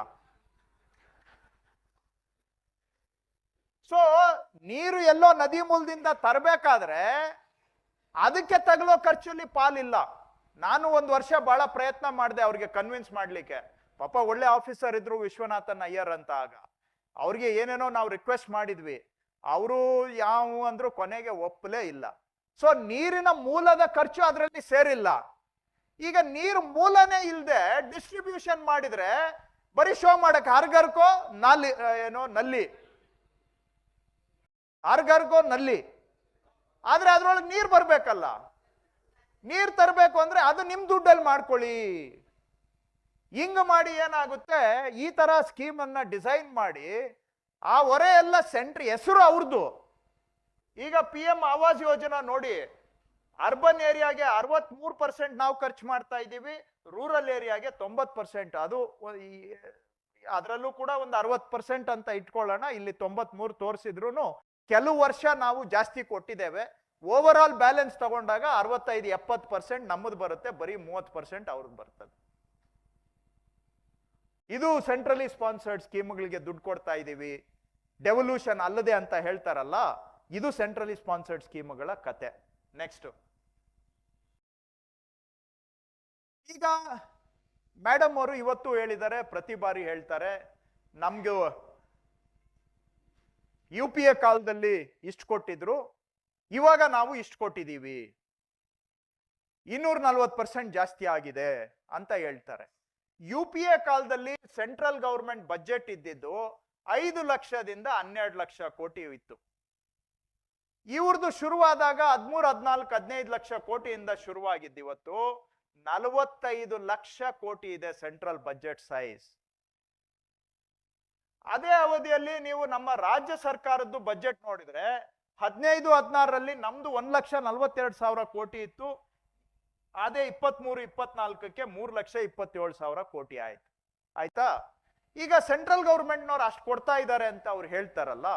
ಸೊ ನೀರು ಎಲ್ಲೋ ನದಿ ಮೂಲದಿಂದ ತರಬೇಕಾದ್ರೆ ಅದಕ್ಕೆ ತಗಲೋ ಖರ್ಚಲ್ಲಿ ಪಾಲಿಲ್ಲ. ನಾನು ಒಂದು ವರ್ಷ ಬಹಳ ಪ್ರಯತ್ನ ಮಾಡಿದೆ ಅವ್ರಿಗೆ ಕನ್ವಿನ್ಸ್ ಮಾಡ್ಲಿಕ್ಕೆ. ಪಾಪ ಒಳ್ಳೆ ಆಫೀಸರ್ ಇದ್ರು, ವಿಶ್ವನಾಥನ್ ಅಯ್ಯರ್ ಅಂತ. ಆಗ ಅವ್ರಿಗೆ ಏನೇನೋ ನಾವು ರಿಕ್ವೆಸ್ಟ್ ಮಾಡಿದ್ವಿ, ಅವರು ಯಾವ ಅಂದ್ರು ಕೊನೆಗೆ ಒಪ್ಪಲೇ ಇಲ್ಲ. ಸೊ ನೀರಿನ ಮೂಲದ ಖರ್ಚು ಅದರಲ್ಲಿ ಸೇರಿಲ್ಲ. ಈಗ ನೀರು ಮೂಲನೇ ಇಲ್ಲದೆ ಡಿಸ್ಟ್ರಿಬ್ಯೂಷನ್ ಮಾಡಿದ್ರೆ ಬರೀ ಶೋ ಮಾಡಕ್ಕೆ ಹರ್ಗರ್ಕೋ ನಲ್ಲಿ ಏನೋ ನಲ್ಲಿ, ಹರ್ಗರ್ಗೋ ನಲ್ಲಿ. ಆದ್ರೆ ಅದ್ರೊಳಗೆ ನೀರು ಬರ್ಬೇಕಲ್ಲ, ನೀರು ತರಬೇಕು ಅಂದ್ರೆ ಅದು ನಿಮ್ ದುಡ್ಡಲ್ಲಿ ಮಾಡ್ಕೊಳ್ಳಿ. ಹಿಂಗ ಮಾಡಿ ಏನಾಗುತ್ತೆ, ಈ ತರ ಸ್ಕೀಮ್ ಅನ್ನ ಡಿಸೈನ್ ಮಾಡಿ ಆ ಹೊರೆ ಎಲ್ಲ ಸೆಂಟ್ರ್ ಹೆಸರು ಅವ್ರದ್ದು. ಈಗ PM ಆವಾಸ್ ಯೋಜನಾ ನೋಡಿ, ಅರ್ಬನ್ ಏರಿಯಾಗೆ 63% ನಾವು ಖರ್ಚು ಮಾಡ್ತಾ ಇದ್ದೀವಿ, ರೂರಲ್ ಏರಿಯಾಗೆ 90%. ಅದು ಅದರಲ್ಲೂ ಕೂಡ ಒಂದು 60% ಅಂತ ಇಟ್ಕೊಳ್ಳೋಣ, ಇಲ್ಲಿ 93 ತೋರಿಸಿದ್ರು ಕೆಲವು ವರ್ಷ ನಾವು ಜಾಸ್ತಿ ಕೊಟ್ಟಿದ್ದೇವೆ. ಓವರ್ ಆಲ್ ಬ್ಯಾಲೆನ್ಸ್ ತಗೊಂಡಾಗ 65-70% ನಮ್ಮದು ಬರುತ್ತೆ, ಬರೀ 30% ಅವ್ರಿಗೆ ಬರ್ತದೆ. ಇದು ಸೆಂಟ್ರಲಿ ಸ್ಪಾನ್ಸರ್ಡ್ ಸ್ಕೀಮ್ಗಳಿಗೆ ದುಡ್ಡು ಕೊಡ್ತಾ ಇದ್ದೀವಿ, ಡೆವಲ್ಯೂಷನ್ ಅಲ್ಲದೆ ಅಂತ ಹೇಳ್ತಾರಲ್ಲ, ಇದು ಸೆಂಟ್ರಲಿ ಸ್ಪಾನ್ಸರ್ಡ್ ಸ್ಕೀಮ್ಗಳ ಕತೆ. ನೆಕ್ಸ್ಟ್, ಈಗ ಮೇಡಮ್ ಅವರು ಇವತ್ತು ಹೇಳಿದ್ದಾರೆ, ಪ್ರತಿ ಬಾರಿ ಹೇಳ್ತಾರೆ, ನಮ್ಗೆ UPA ಕಾಲದಲ್ಲಿ ಇಷ್ಟು ಕೊಟ್ಟಿದ್ರು, ಇವಾಗ ನಾವು ಇಷ್ಟು ಕೊಟ್ಟಿದ್ದೀವಿ, 240% ಜಾಸ್ತಿ ಆಗಿದೆ ಅಂತ ಹೇಳ್ತಾರೆ. UPA ಕಾಲದಲ್ಲಿ ಸೆಂಟ್ರಲ್ ಗವರ್ಮೆಂಟ್ ಬಜೆಟ್ ಇದ್ದಿದ್ದು 5 ಲಕ್ಷದಿಂದ 12 ಲಕ್ಷ ಕೋಟಿ ಇತ್ತು. ಇವ್ರದ್ದು ಶುರುವಾದಾಗ 13, 14, 15 ಲಕ್ಷ ಕೋಟಿಯಿಂದ ಶುರುವಾಗಿದ್ದು ಇವತ್ತು 45 ಲಕ್ಷ ಕೋಟಿ ಇದೆ ಸೆಂಟ್ರಲ್ ಬಜೆಟ್ ಸೈಜ್. ಅದೇ ಅವಧಿಯಲ್ಲಿ ನೀವು ನಮ್ಮ ರಾಜ್ಯ ಸರ್ಕಾರದ್ದು ಬಜೆಟ್ ನೋಡಿದ್ರೆ 15-16ರಲ್ಲಿ ನಮ್ದು 1,42,000 ಕೋಟಿ ಇತ್ತು. ಅದೇ 23-24ಕ್ಕೆ 3,27,000 ಕೋಟಿ ಆಯ್ತು. ಆಯ್ತಾ? ಈಗ ಸೆಂಟ್ರಲ್ ಗವರ್ಮೆಂಟ್ನವ್ರು ಅಷ್ಟು ಕೊಡ್ತಾ ಇದ್ದಾರೆ ಅಂತ ಅವ್ರು ಹೇಳ್ತಾರಲ್ಲ,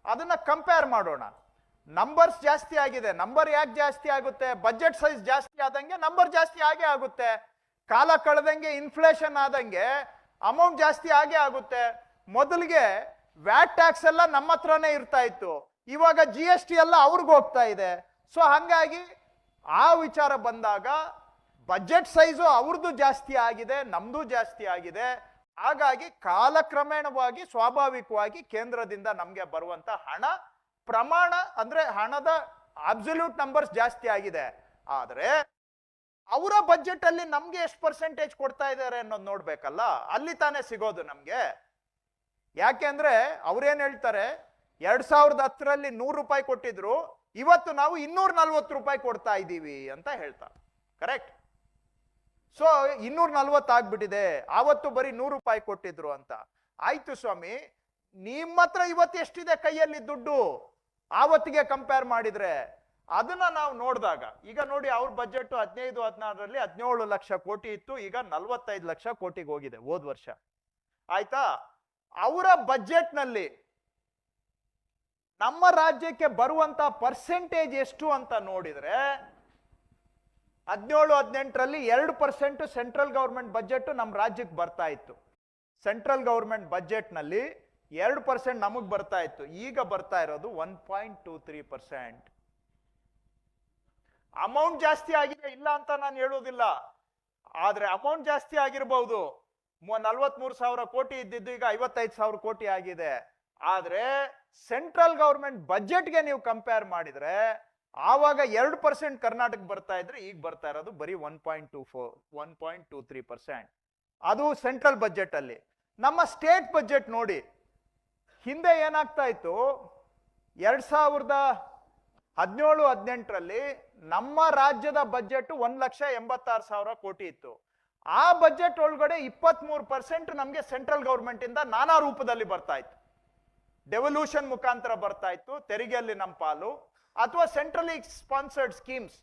ಅದನ್ನ ಕಂಪೇರ್ ಮಾಡೋಣ. ನಂಬರ್ಸ್ ಜಾಸ್ತಿ ಆಗಿದೆ. ನಂಬರ್ ಯಾಕೆ ಜಾಸ್ತಿ ಆಗುತ್ತೆ? ಬಜೆಟ್ ಸೈಜ್ ಜಾಸ್ತಿ ಆದಂಗೆ ನಂಬರ್ ಜಾಸ್ತಿ ಆಗೇ ಆಗುತ್ತೆ. ಕಾಲ ಕಳೆದಂಗೆ ಇನ್ಫ್ಲೇಷನ್ ಆದಂಗೆ ಅಮೌಂಟ್ ಜಾಸ್ತಿ ಆಗೇ ಆಗುತ್ತೆ. ಮೊದಲಿಗೆ ವ್ಯಾಟ್ ಟ್ಯಾಕ್ಸ್ ಎಲ್ಲ ನಮ್ಮ ಹತ್ರನೇ ಇರ್ತಾ ಇತ್ತು, ಇವಾಗ GST ಎಲ್ಲ ಅವ್ರಿಗೆ ಹೋಗ್ತಾ ಇದೆ. ಸೊ ಹಂಗಾಗಿ ಆ ವಿಚಾರ ಬಂದಾಗ ಬಜೆಟ್ ಸೈಜು ಅವ್ರದ್ದು ಜಾಸ್ತಿ ಆಗಿದೆ, ನಮ್ದು ಜಾಸ್ತಿ ಆಗಿದೆ. ಹಾಗಾಗಿ ಕಾಲಕ್ರಮೇಣವಾಗಿ ಸ್ವಾಭಾವಿಕವಾಗಿ ಕೇಂದ್ರದಿಂದ ನಮ್ಗೆ ಬರುವಂತ ಹಣ ಪ್ರಮಾಣ ಅಂದ್ರೆ ಹಣದ ಅಬ್ಸಲ್ಯೂಟ್ ನಂಬರ್ಸ್ ಜಾಸ್ತಿ ಆಗಿದೆ. ಆದ್ರೆ ಅವರ ಬಜೆಟ್ ಅಲ್ಲಿ ನಮ್ಗೆ ಎಷ್ಟು ಪರ್ಸೆಂಟೇಜ್ ಕೊಡ್ತಾ ಇದ್ದಾರೆ ಅನ್ನೋದು ನೋಡ್ಬೇಕಲ್ಲ, ಅಲ್ಲಿ ತಾನೇ ಸಿಗೋದು ನಮ್ಗೆ. ಯಾಕೆಂದ್ರೆ ಅವ್ರೇನ್ ಹೇಳ್ತಾರೆ, 2010ರಲ್ಲಿ 100 ರೂಪಾಯಿ ಕೊಟ್ಟಿದ್ರು, ಇವತ್ತು ನಾವು 240 ರೂಪಾಯಿ ಕೊಡ್ತಾ ಇದ್ದೀವಿ ಅಂತ ಹೇಳ್ತಾರೆ. ಕರೆಕ್ಟ್. ಸೊ 240 ಆಗ್ಬಿಟ್ಟಿದೆ, ಆವತ್ತು ಬರೀ 100 ರೂಪಾಯಿ ಕೊಟ್ಟಿದ್ರು ಅಂತ. ಆಯ್ತು ಸ್ವಾಮಿ, ನಿಮ್ಮ ಹತ್ರ ಇವತ್ತು ಎಷ್ಟಿದೆ ಕೈಯಲ್ಲಿ ದುಡ್ಡು ಆವತ್ತಿಗೆ ಕಂಪೇರ್ ಮಾಡಿದ್ರೆ? ಅದನ್ನ ನಾವು ನೋಡಿದಾಗ ಈಗ ನೋಡಿ, ಅವ್ರ ಬಜೆಟ್ 15-16ರಲ್ಲಿ 17 ಲಕ್ಷ ಕೋಟಿ ಇತ್ತು, ಈಗ 45 ಲಕ್ಷ ಕೋಟಿಗೆ ಹೋಗಿದೆ ಹೋದ್ ವರ್ಷ. ಆಯ್ತಾ? ಅವರ ಬಜೆಟ್ ನಲ್ಲಿ ನಮ್ಮ ರಾಜ್ಯಕ್ಕೆ ಬರುವಂತ ಪರ್ಸೆಂಟೇಜ್ ಎಷ್ಟು ಅಂತ ನೋಡಿದ್ರೆ 17-18ರಲ್ಲಿ 2% ಸೆಂಟ್ರಲ್ ಗವರ್ಮೆಂಟ್ ಬಜೆಟ್ ನಮ್ಮ ರಾಜ್ಯಕ್ಕೆ ಬರ್ತಾ ಇತ್ತು. ಸೆಂಟ್ರಲ್ ಗವರ್ಮೆಂಟ್ ಬಜೆಟ್ ನಲ್ಲಿ 2% ನಮಗ್ ಬರ್ತಾ ಇತ್ತು, ಈಗ ಬರ್ತಾ ಇರೋದು 1.23%. ಅಮೌಂಟ್ ಜಾಸ್ತಿ ಆಗಿದೆ, ಇಲ್ಲ ಅಂತ ನಾನು ಹೇಳೋದಿಲ್ಲ, ಆದ್ರೆ ಅಮೌಂಟ್ ಜಾಸ್ತಿ ಆಗಿರಬಹುದು. 43,000 ಕೋಟಿ ಇದ್ದಿದ್ದು ಈಗ 55,000 ಕೋಟಿ ಆಗಿದೆ. ಆದ್ರೆ ಸೆಂಟ್ರಲ್ ಗವರ್ಮೆಂಟ್ ಬಜೆಟ್ಗೆ ನೀವು ಕಂಪೇರ್ ಮಾಡಿದ್ರೆ ಆವಾಗ 2% ಕರ್ನಾಟಕ ಬರ್ತಾ ಇದ್ರೆ ಈಗ ಬರ್ತಾ ಇರೋದು ಬರೀ 1.23%. ಅದು ಸೆಂಟ್ರಲ್ ಬಜೆಟ್ ಅಲ್ಲಿ. ನಮ್ಮ ಸ್ಟೇಟ್ ಬಜೆಟ್ ನೋಡಿ, ಹಿಂದೆ ಏನಾಗ್ತಾ ಇತ್ತು, 2017-18ರಲ್ಲಿ ನಮ್ಮ ರಾಜ್ಯದ ಬಜೆಟ್ 1,86,000 ಕೋಟಿ ಇತ್ತು. ಆ ಬಜೆಟ್ ಒಳಗಡೆ 23% ನಮ್ಗೆ ಸೆಂಟ್ರಲ್ ಗವರ್ಮೆಂಟ್ ಇಂದ ನಾನಾ ರೂಪದಲ್ಲಿ ಬರ್ತಾ ಇತ್ತು. ಡೆವಲ್ಯೂಷನ್ ಮುಖಾಂತರ ಬರ್ತಾ ಇತ್ತು, ತೆರಿಗೆಯಲ್ಲಿ ನಮ್ಮ ಪಾಲು, ಅಥವಾ ಸೆಂಟ್ರಲಿ ಸ್ಪಾನ್ಸರ್ಡ್ ಸ್ಕೀಮ್ಸ್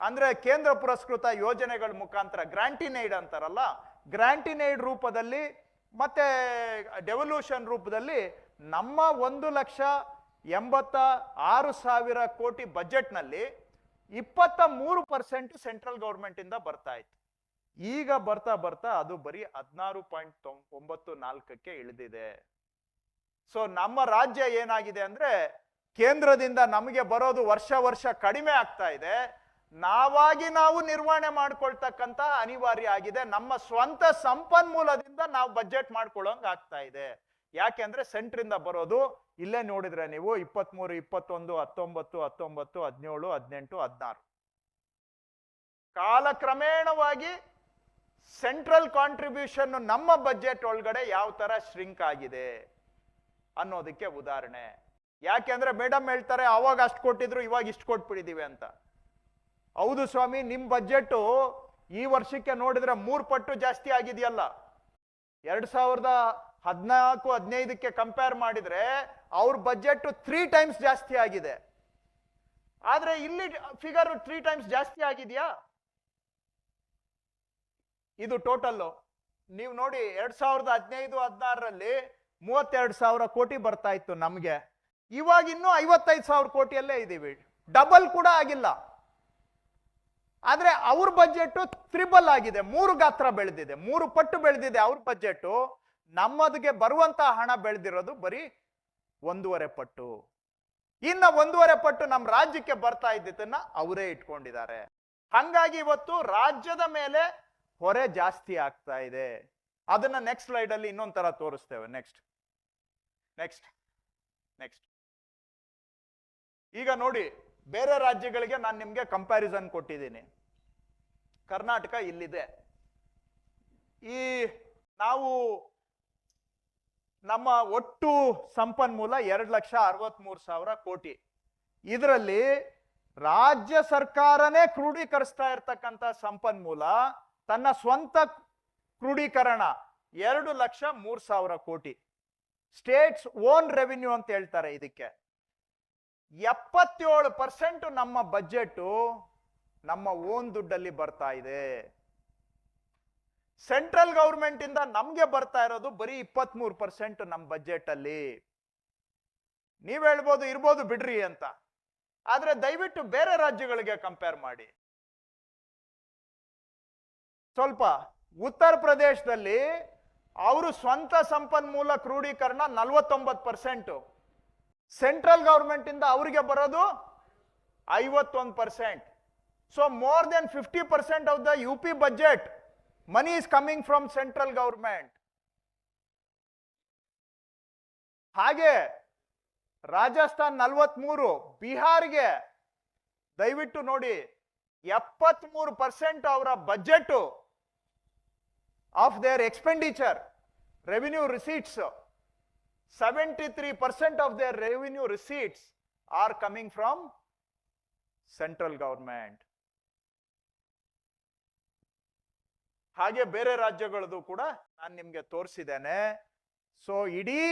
ಅಂದ್ರೆ ಕೇಂದ್ರ ಪುರಸ್ಕೃತ ಯೋಜನೆಗಳ ಮುಖಾಂತರ ಗ್ರಾಂಟಿನ್ ಏಡ್ ಅಂತಾರಲ್ಲ, ಗ್ರಾಂಟಿನ್ ಏಡ್ ರೂಪದಲ್ಲಿ ಮತ್ತೆ ಡೆವಲ್ಯೂಷನ್ ರೂಪದಲ್ಲಿ ನಮ್ಮ 1,86,000 ಕೋಟಿ ಬಜೆಟ್ ನಲ್ಲಿ 23% ಸೆಂಟ್ರಲ್ ಗವರ್ಮೆಂಟ್ ಇಂದ ಬರ್ತಾ ಇತ್ತು. ಈಗ ಬರ್ತಾ ಬರ್ತಾ ಅದು ಬರೀ 16.94ಕ್ಕೆ ಇಳಿದಿದೆ. ಸೊ ನಮ್ಮ ರಾಜ್ಯ ಏನಾಗಿದೆ ಅಂದ್ರೆ, ಕೇಂದ್ರದಿಂದ ನಮಗೆ ಬರೋದು ವರ್ಷ ವರ್ಷ ಕಡಿಮೆ ಆಗ್ತಾ ಇದೆ, ನಾವಾಗಿ ನಾವು ನಿರ್ವಹಣೆ ಮಾಡ್ಕೊಳ್ತಕ್ಕಂತ ಅನಿವಾರ್ಯ ಆಗಿದೆ. ನಮ್ಮ ಸ್ವಂತ ಸಂಪನ್ಮೂಲದಿಂದ ನಾವು ಬಜೆಟ್ ಮಾಡ್ಕೊಳ್ಳೋಂಗ್ ಆಗ್ತಾ ಇದೆ. ಯಾಕೆಂದ್ರೆ ಸೆಂಟ್ರಿಂದ ಬರೋದು ಇಲ್ಲೇ ನೋಡಿದ್ರೆ ನೀವು 23, 21, 19, 19, 17, 18, 16 ಕಾಲಕ್ರಮೇಣವಾಗಿ ಸೆಂಟ್ರಲ್ ಕಾಂಟ್ರಿಬ್ಯೂಷನ್ ನಮ್ಮ ಬಜೆಟ್ ಒಳಗಡೆ ಯಾವ ತರ ಶ್ರಿಂಕ್ ಆಗಿದೆ ಅನ್ನೋದಕ್ಕೆ ಉದಾಹರಣೆ. ಯಾಕೆಂದ್ರೆ ಮೇಡಮ್ ಹೇಳ್ತಾರೆ ಅವಾಗ ಅಷ್ಟು ಕೊಟ್ಟಿದ್ರು ಇವಾಗ ಇಷ್ಟು ಕೊಟ್ಬಿಟ್ಟಿದೀವಿ ಅಂತ. ಹೌದು ಸ್ವಾಮಿ, ನಿಮ್ ಬಜೆಟ್ ಈ ವರ್ಷಕ್ಕೆ ನೋಡಿದ್ರೆ 3 ಪಟ್ಟು ಜಾಸ್ತಿ ಆಗಿದೆಯಲ್ಲ. 2014-15ಕ್ಕೆ ಕಂಪೇರ್ ಮಾಡಿದ್ರೆ ಅವ್ರ ಬಜೆಟ್ 3 ಟೈಮ್ಸ್ ಜಾಸ್ತಿ ಆಗಿದೆ. ಆದ್ರೆ ಇಲ್ಲಿ ಫಿಗರ್ 3 ಟೈಮ್ಸ್ ಜಾಸ್ತಿ ಆಗಿದೆಯಾ? ಇದು ಟೋಟಲ್ ನೀವು ನೋಡಿ, 2015-16ರಲ್ಲಿ 32,000 ಕೋಟಿ ಬರ್ತಾ ಇತ್ತು ನಮ್ಗೆ, ಇವಾಗ ಇನ್ನೂ 55,000 ಕೋಟಿಯಲ್ಲೇ ಇದೀವಿ, ಡಬಲ್ ಕೂಡ ಆಗಿಲ್ಲ. ಆದ್ರೆ ಅವ್ರ ಬಜೆಟ್ ತ್ರಿಬಲ್ ಆಗಿದೆ, 3 ಗಾತ್ರ ಬೆಳೆದಿದೆ, 3 ಪಟ್ಟು ಬೆಳೆದಿದೆ ಅವ್ರ ಬಜೆಟ್. ನಮ್ಮದಿಗೆ ಬರುವಂತ ಹಣ ಬೆಳೆದಿರೋದು ಬರೀ 1.5 ಪಟ್ಟು. ಇನ್ನ 1.5 ಪಟ್ಟು ನಮ್ಮ ರಾಜ್ಯಕ್ಕೆ ಬರ್ತಾ ಇದ್ದಿದ್ದನ್ನ ಅವರೇ ಇಟ್ಕೊಂಡಿದ್ದಾರೆ. ಹಂಗಾಗಿ ಇವತ್ತು ರಾಜ್ಯದ ಮೇಲೆ ಹೊರೆ ಜಾಸ್ತಿ ಆಗ್ತಾ ಇದೆ. ಅದನ್ನ ನೆಕ್ಸ್ಟ್ ಸ್ಲೈಡ್ ಅಲ್ಲಿ ಇನ್ನೊಂದ್ ತರ ತೋರಿಸ್ತೇವೆ. ನೆಕ್ಸ್ಟ್ ಈಗ ನೋಡಿ, ಬೇರೆ ರಾಜ್ಯಗಳಿಗೆ ನಾನು ನಿಮ್ಗೆ ಕಂಪ್ಯಾರಿಸನ್ ಕೊಟ್ಟಿದ್ದೀನಿ. ಕರ್ನಾಟಕ ಇಲ್ಲಿದೆ. ಈ ನಾವು ನಮ್ಮ ಒಟ್ಟು ಸಂಪನ್ಮೂಲ 2,63,000 ಕೋಟಿ. ಇದರಲ್ಲಿ ರಾಜ್ಯ ಸರ್ಕಾರನೇ ಕ್ರೋಢೀಕರಿಸ್ತಾ ಇರ್ತಕ್ಕಂಥ ಸಂಪನ್ಮೂಲ, ತನ್ನ ಸ್ವಂತ ಕ್ರೋಢೀಕರಣ 2,03,000 ಕೋಟಿ. ಸ್ಟೇಟ್ಸ್ ಓನ್ ರೆವಿನ್ಯೂ ಅಂತ ಹೇಳ್ತಾರೆ ಇದಕ್ಕೆ. 77% ನಮ್ಮ ಬಜೆಟ್ ನಮ್ಮ ಓನ್ ದುಡ್ಡಲ್ಲಿ ಬರ್ತಾ ಇದೆ. ಸೆಂಟ್ರಲ್ ಗವರ್ಮೆಂಟ್ ಇಂದ ನಮ್ಗೆ ಬರ್ತಾ ಇರೋದು ಬರೀ 23% ನಮ್ಮ ಬಜೆಟ್ ಅಲ್ಲಿ. ನೀವ್ ಹೇಳ್ಬೋದು ಇರ್ಬೋದು ಬಿಡ್ರಿ ಅಂತ, ಆದ್ರೆ ದಯವಿಟ್ಟು ಬೇರೆ ರಾಜ್ಯಗಳಿಗೆ ಕಂಪೇರ್ ಮಾಡಿ. ಸ್ವಲ್ಪ ಉತ್ತರ ಪ್ರದೇಶದಲ್ಲಿ ಅವರು ಸ್ವಂತ ಸಂಪನ್ಮೂಲ ಕ್ರೋಢೀಕರಣ 49%, ಸೆಂಟ್ರಲ್ ಗವರ್ಮೆಂಟ್ ಇಂದ ಅವರಿಗೆ ಬರೋದು 51%. So more than 50% of the UP budget money is coming from central government. ಹಾಗೆ ರಾಜಸ್ಥಾನ್ 43, ಬಿಹಾರ್ಗೆ ದಯವಿಟ್ಟು ನೋಡಿ 73% ಅವರ budget of their expenditure revenue receipts, 73% of their revenue receipts are coming from central government. ಹಾಗೆ ಬೇರೆ ರಾಜ್ಯಗಳದ್ದು ಕೂಡ ನಾನು ನಿಮ್ಗೆ ತೋರಿಸಿದ್ದೇನೆ. ಸೊ ಇಡೀ